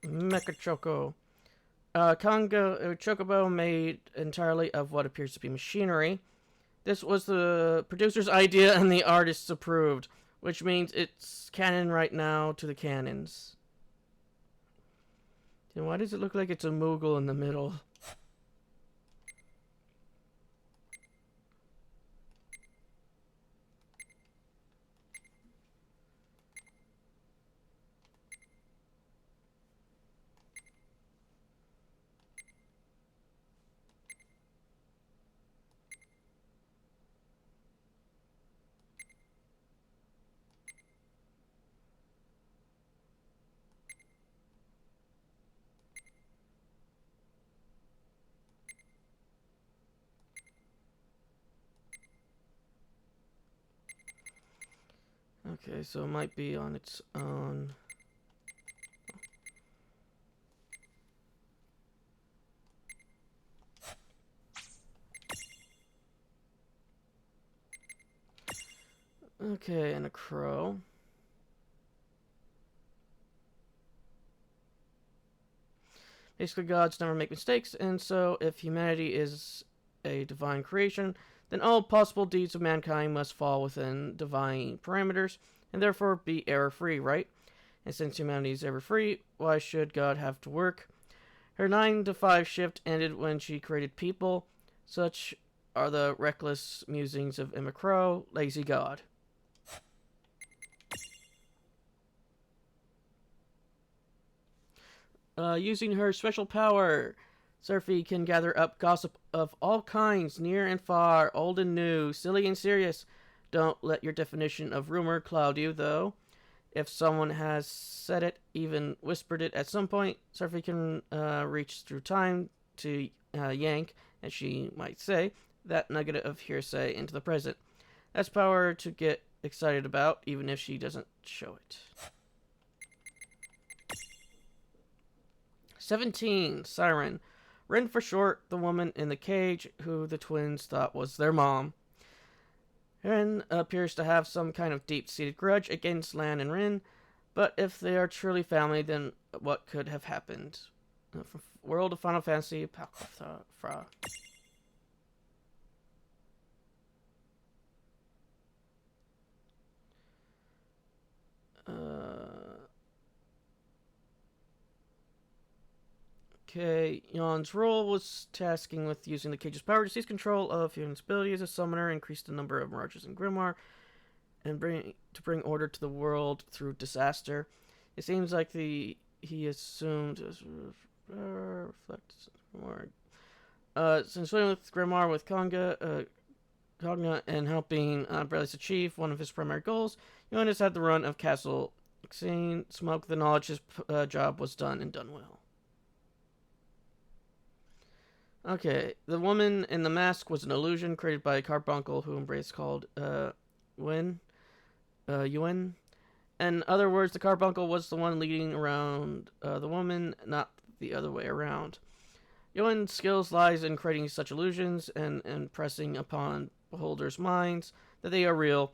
Mecha Choco. Chocobo made entirely of what appears to be machinery. This was the producer's idea and the artists approved, which means it's canon right now to the canons. Then why does it look like it's a Moogle in the middle? Okay, so it might be on its own. Okay, and a crow. Basically, gods never make mistakes, and so if humanity is a divine creation, then all possible deeds of mankind must fall within divine parameters, and therefore be error-free, right? And since humanity is error-free, why should God have to work? Her 9 to 5 shift ended when she created people. Such are the reckless musings of Emma Crow, lazy God. Using her special power, Surfy can gather up gossip of all kinds, near and far, old and new, silly and serious. Don't let your definition of rumor cloud you, though. If someone has said it, even whispered it at some point, Surfy can reach through time to yank, as she might say, that nugget of hearsay into the present. That's power to get excited about, even if she doesn't show it. 17. Siren. Rin for short, the woman in the cage who the twins thought was their mom. Rin appears to have some kind of deep-seated grudge against Lan and Rin, but if they are truly family, then what could have happened? World of Final Fantasy, Fra. Okay, Yon's role was tasking with using the cage's power to seize control of Yon's ability as a summoner, increase the number of mirages in Grimoire, and bring order to the world through disaster. It seems like he assumed reflects more. Since playing with Grimoire with Cogna and helping Brelis achieve one of his primary goals, Yon has had the run of Castle Xane. Smoke the knowledge his job was done and done well. Okay, the woman in the mask was an illusion created by a carbuncle who Embrace called Yuen. In other words, the carbuncle was the one leading around the woman, not the other way around. Yuen's skills lies in creating such illusions and impressing upon beholders' minds that they are real.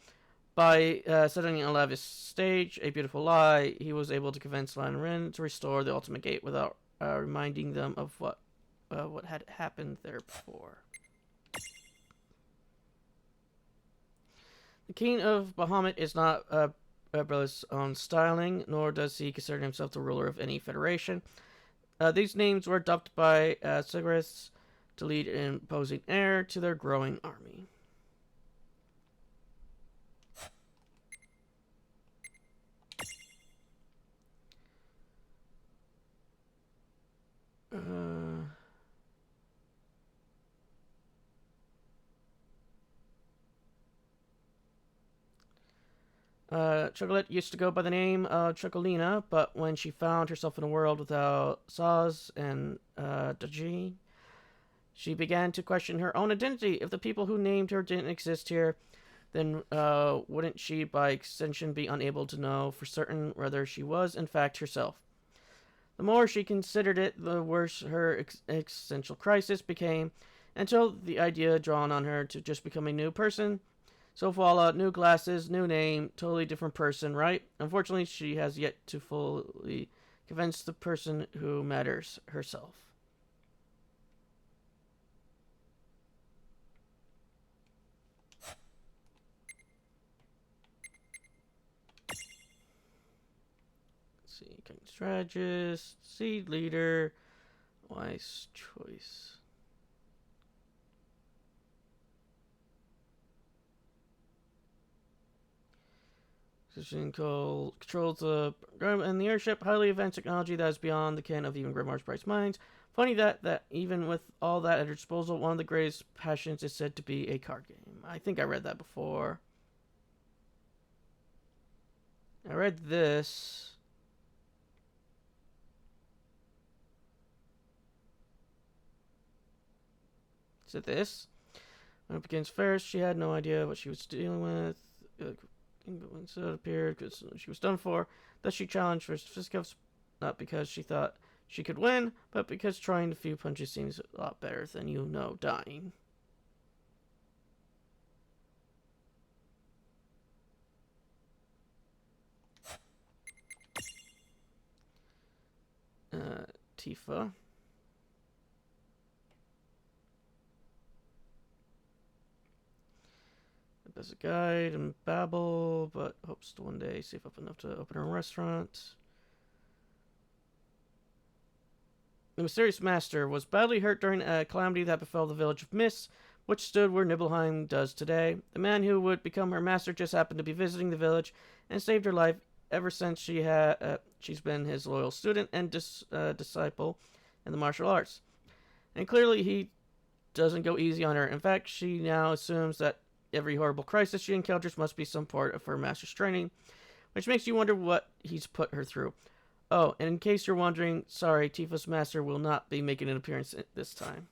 By setting a lavish stage, a beautiful lie, he was able to convince Lan and Rin to restore the ultimate gate without reminding them of what had happened there before. The King of Bahamut is not Brelis' own styling, nor does he consider himself the ruler of any federation. These names were adopted by Sigrists to lead an imposing heir to their growing army. Chocolate used to go by the name of Chocolina, but when she found herself in a world without Saz and Daji, she began to question her own identity. If the people who named her didn't exist here, then wouldn't she, by extension, be unable to know for certain whether she was, in fact, herself? The more she considered it, the worse her existential crisis became, until the idea drawn on her to just become a new person. So voila, new glasses, new name, totally different person, right? Unfortunately, she has yet to fully convince the person who matters, herself. Let's see, strategist, seed leader, wise choice. Controls the and the airship, highly advanced technology that is beyond the ken of even Grimoire's bright minds. Funny that even with all that at her disposal, one of the greatest passions is said to be a card game. I think I read that before. I read this. Is it this? When it begins first, she had no idea what she was dealing with. So it appeared because she was done for. Thus she challenged for fisticuffs, not because she thought she could win, but because trying a few punches seems a lot better than, dying. Tifa. There's a guide and babble, but hopes to one day save up enough to open her own restaurant. The mysterious master was badly hurt during a calamity that befell the village of Mist, which stood where Nibelheim does today. The man who would become her master just happened to be visiting the village and saved her life. Ever since she's been his loyal student and disciple in the martial arts. And clearly he doesn't go easy on her. In fact, she now assumes that every horrible crisis she encounters must be some part of her master's training, which makes you wonder what he's put her through. Oh, and in case you're wondering, sorry, Tifa's master will not be making an appearance this time.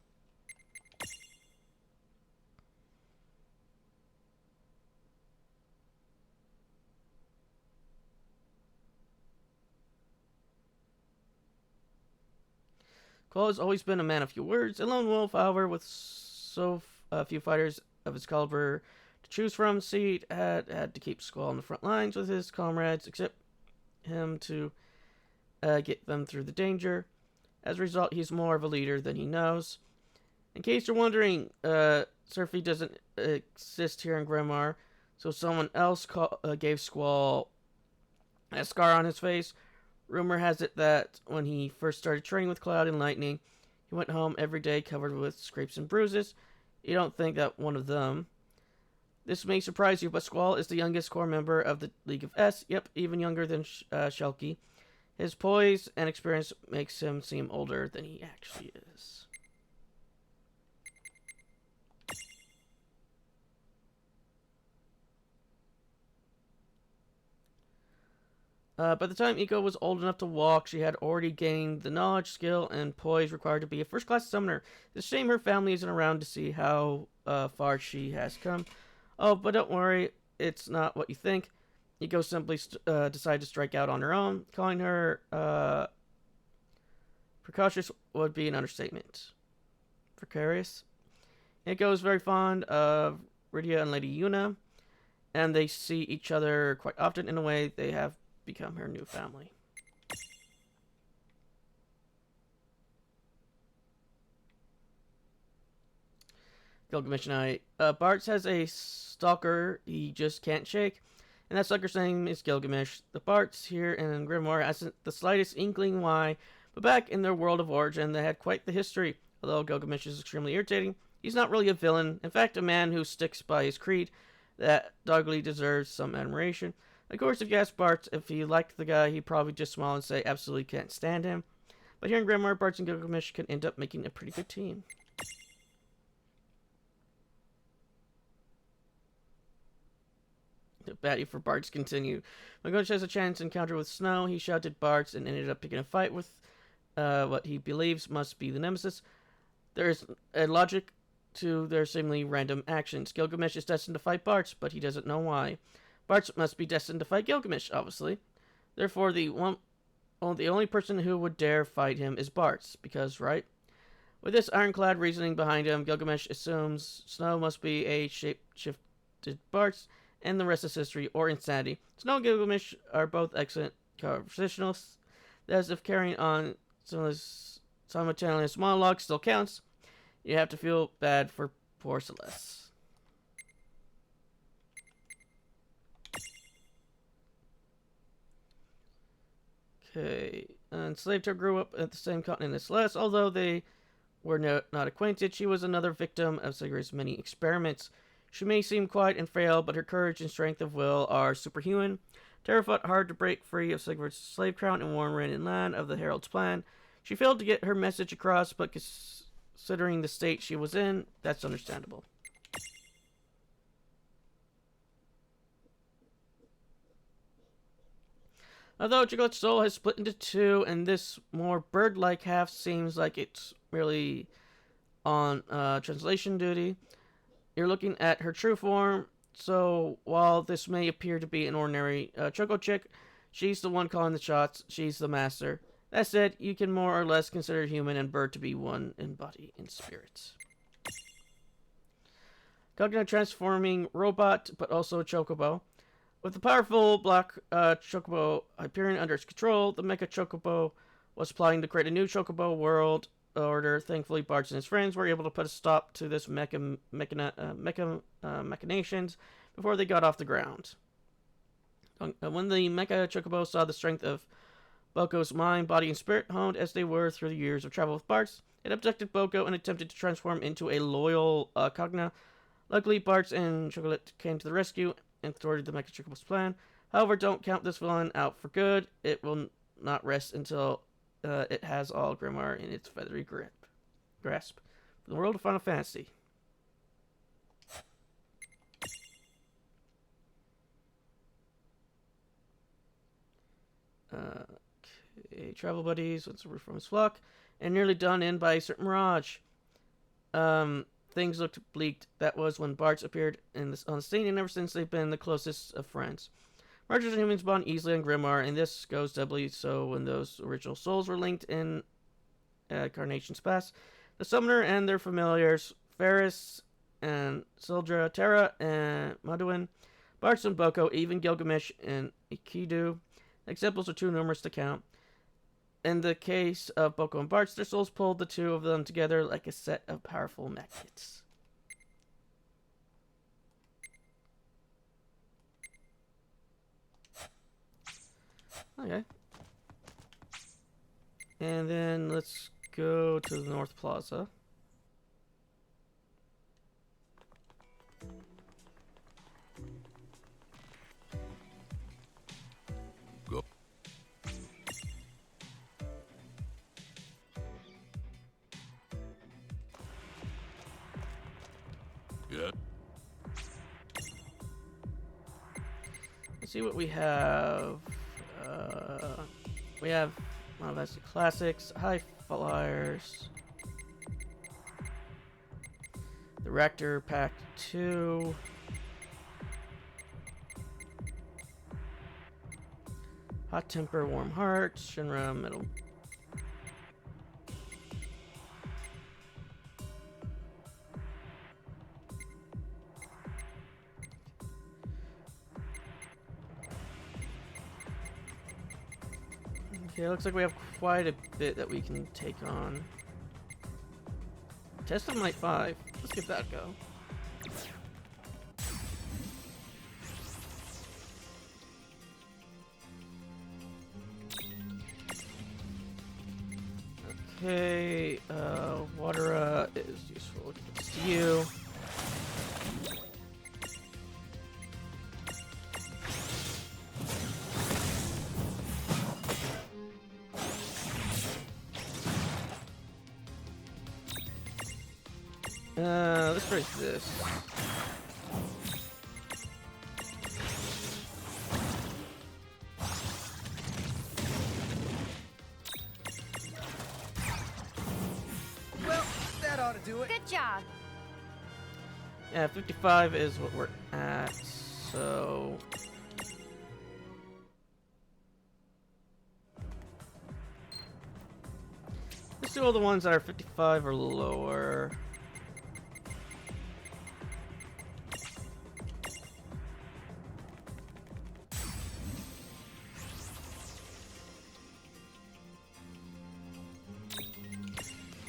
Quell has always been a man of few words. A lone wolf, however, with so few fighters of his caliber to choose from, Seed had to keep Squall on the front lines with his comrades, except him to get them through the danger. As a result, he's more of a leader than he knows. In case you're wondering, Surfy doesn't exist here in Grimoire, so someone else gave Squall a scar on his face. Rumor has it that when he first started training with Cloud and Lightning, he went home every day covered with scrapes and bruises. You don't think that one of them. This may surprise you, but Squall is the youngest core member of the League of S. Yep, even younger than Shelky. His poise and experience makes him seem older than he actually is. By the time Iko was old enough to walk, she had already gained the knowledge, skill, and poise required to be a first-class summoner. It's a shame her family isn't around to see how far she has come. Oh, but don't worry, it's not what you think. Iko simply decided to strike out on her own. Calling her precautious would be an understatement. Precarious. Iko is very fond of Rydia and Lady Yuna, and they see each other quite often. In a way, they have become her new family. Gilgamesh and I. Bartz has a stalker he just can't shake, and that stalker's name is Gilgamesh. The Bartz here in Grimoire hasn't the slightest inkling why, but back in their world of origin, they had quite the history. Although Gilgamesh is extremely irritating, he's not really a villain. In fact, a man who sticks by his creed that doggedly deserves some admiration. Of course, if you ask Bart if he liked the guy, he'd probably just smile and say absolutely can't stand him. But here in Grimoire, Bartz and Gilgamesh can end up making a pretty good team. The battle for Bartz continued. When Gilgamesh has a chance encounter with Snow, he shouted Bartz and ended up picking a fight with what he believes must be the Nemesis. There is a logic to their seemingly random actions. Gilgamesh is destined to fight Bartz, but he doesn't know why. Bartz must be destined to fight Gilgamesh, obviously. Therefore, the only person who would dare fight him is Bartz, because, right? With this ironclad reasoning behind him, Gilgamesh assumes Snow must be a shape-shifted Bartz, and the rest is history or insanity. Snow and Gilgamesh are both excellent conversationalists. As if carrying on simultaneous monologue still counts, you have to feel bad for poor Celeste. Okay, enslaved her grew up at the same continent as Celeste. Although they were not acquainted, she was another victim of Sigurd's many experiments. She may seem quiet and frail, but her courage and strength of will are superhuman. Terra fought hard to break free of Sigurd's slave crown and warn Rin and Lan of the Herald's plan. She failed to get her message across, but considering the state she was in, that's understandable. Although Chiclet's soul has split into two, and this more bird-like half seems like it's really on translation duty, you're looking at her true form, So while this may appear to be an ordinary Choco Chick, she's the one calling the shots. She's the master. That said, you can more or less consider human and bird to be one in body and spirit. Cogna transforming robot, but also a chocobo. With the powerful black chocobo Hyperion under its control, the Mecha Chocobo was plotting to create a new chocobo world order. Thankfully, Bartz and his friends were able to put a stop to this machinations before they got off the ground. When the Mecha Chocobo saw the strength of Boko's mind, body, and spirit, honed as they were through the years of travel with Bartz, it abducted Boko and attempted to transform into a loyal Cogna. Luckily, Bartz and Chocolate came to the rescue and thwarted the Mecha Chocobo's plan. However, don't count this villain out for good. It will not rest until it has all Grimoire in its feathery grasp. For the world of Final Fantasy. Okay, travel buddies. What's the roof from his flock? And nearly done in by a certain Mirage. Things looked bleak. That was when Bartz appeared on the scene, and ever since they've been the closest of friends. Mirages and humans bond easily on Grimoire, and this goes doubly so when those original souls were linked in Carnation's past. The Summoner and their familiars, Ferris and Sildra, Terra and Maduin, Bartz and Boko, even Gilgamesh and Ikidu. Examples are too numerous to count. In the case of Boko and Bartz, their souls pulled the two of them together like a set of powerful magnets. Okay. And then let's go to the North Plaza. Go. Yeah. Let's see what we have. We have Final Fantasy Classics, High Flyers, the Rector Pack 2, Hot Temper, Warm Heart, Shinra Metal. Okay, looks like we have quite a bit that we can take on. Test of Night 5. Let's give that a go. Okay, Watera is useful against you. Let's break this. Well, that ought to do it. Good job. Yeah, 55 is what we're at, so... Let's do all the ones that are 55 or lower.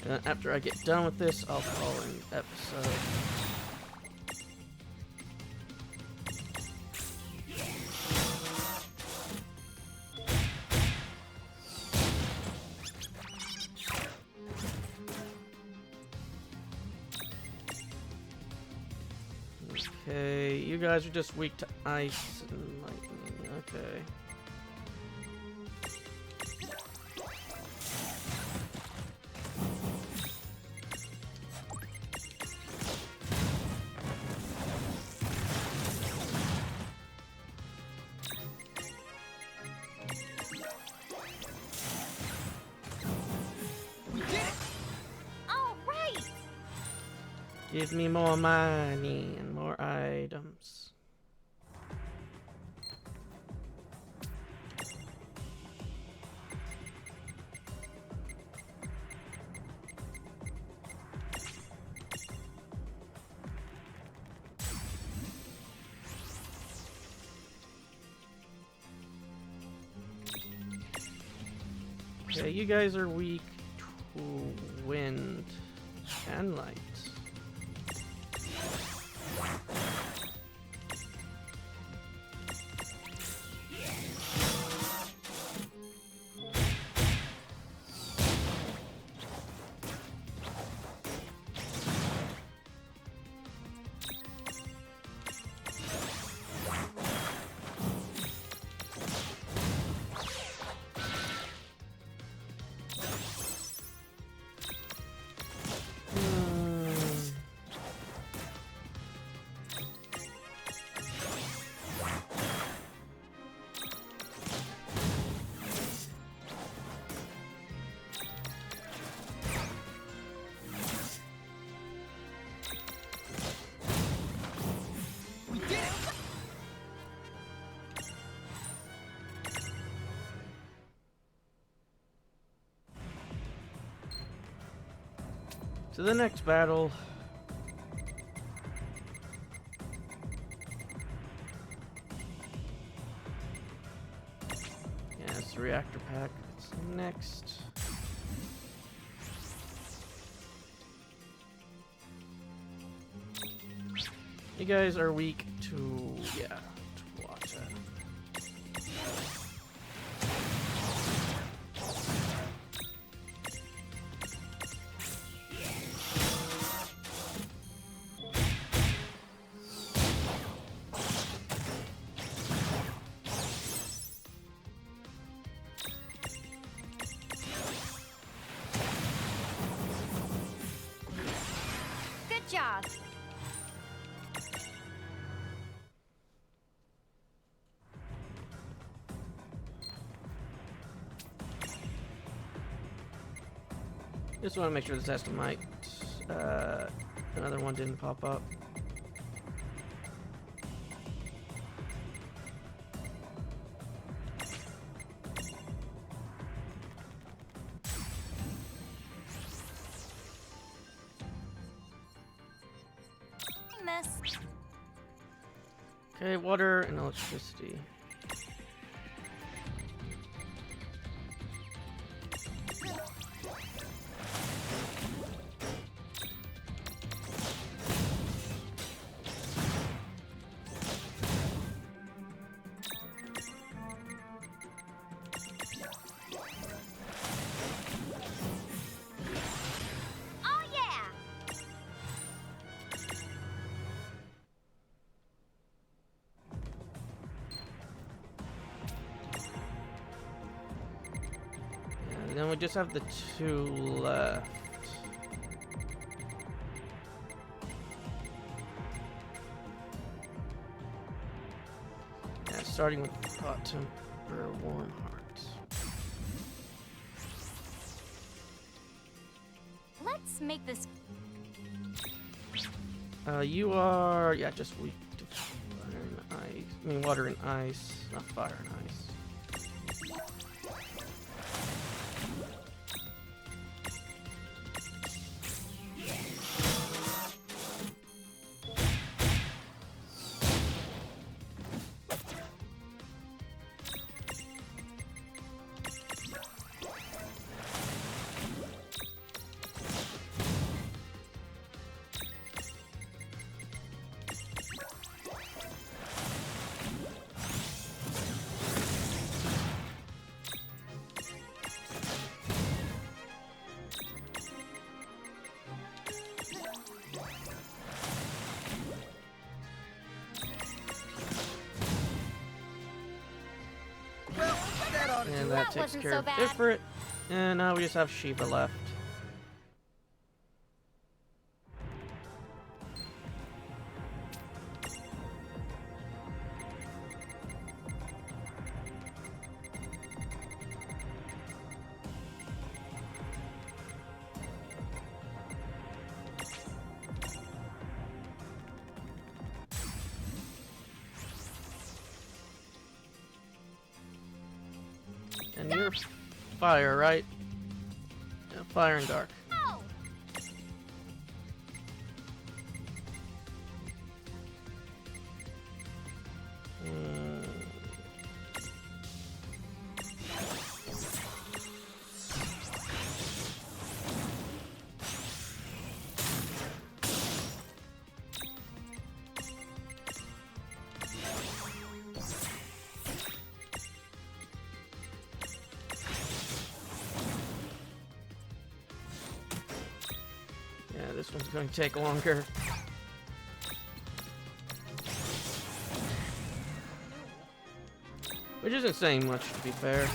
And after I get done with this, I'll call an episode. Okay, you guys are just weak to ice and lightning. Okay. All right. Give me more money and more items. Okay, you guys are weak to wind and light. To the next battle. Yeah, it's the reactor pack. It's next. You guys are weak to, yeah, to water. Good job. Just want to make sure this estimate, another one didn't pop up. Miss. Okay, water and electricity. Oh yeah! And then we just have the two left. Yeah, starting with hot temper, warm hearts. Let's make this. You are, yeah, just weak to fire and ice. I mean, water and ice, not fire and ice. And that takes wasn't care so of bad. Ifrit. And now we just have Shiva left. And you're fire, right? Yeah, fire and dark. Oh! Yeah, this one's going to take longer. Which isn't saying much, to be fair.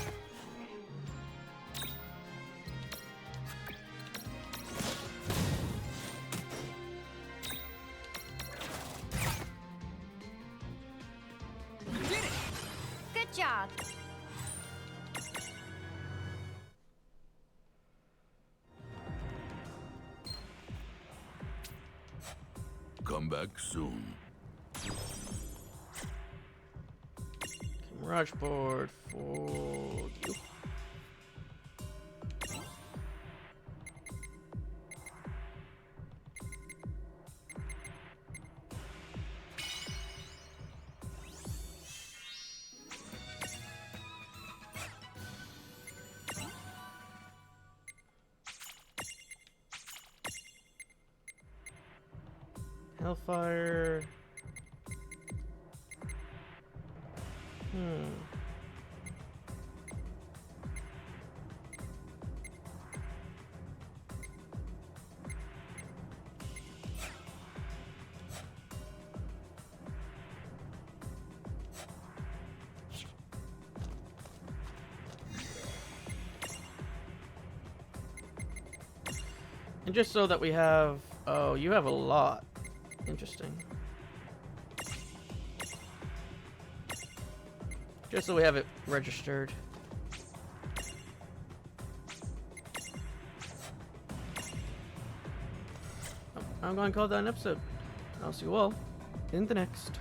Good job. Come back soon. Mirage board for you. Hellfire. And just so that we have... Oh, you have a lot. Interesting. Just so we have it registered. I'm going to call that an episode. I'll see you all in the next.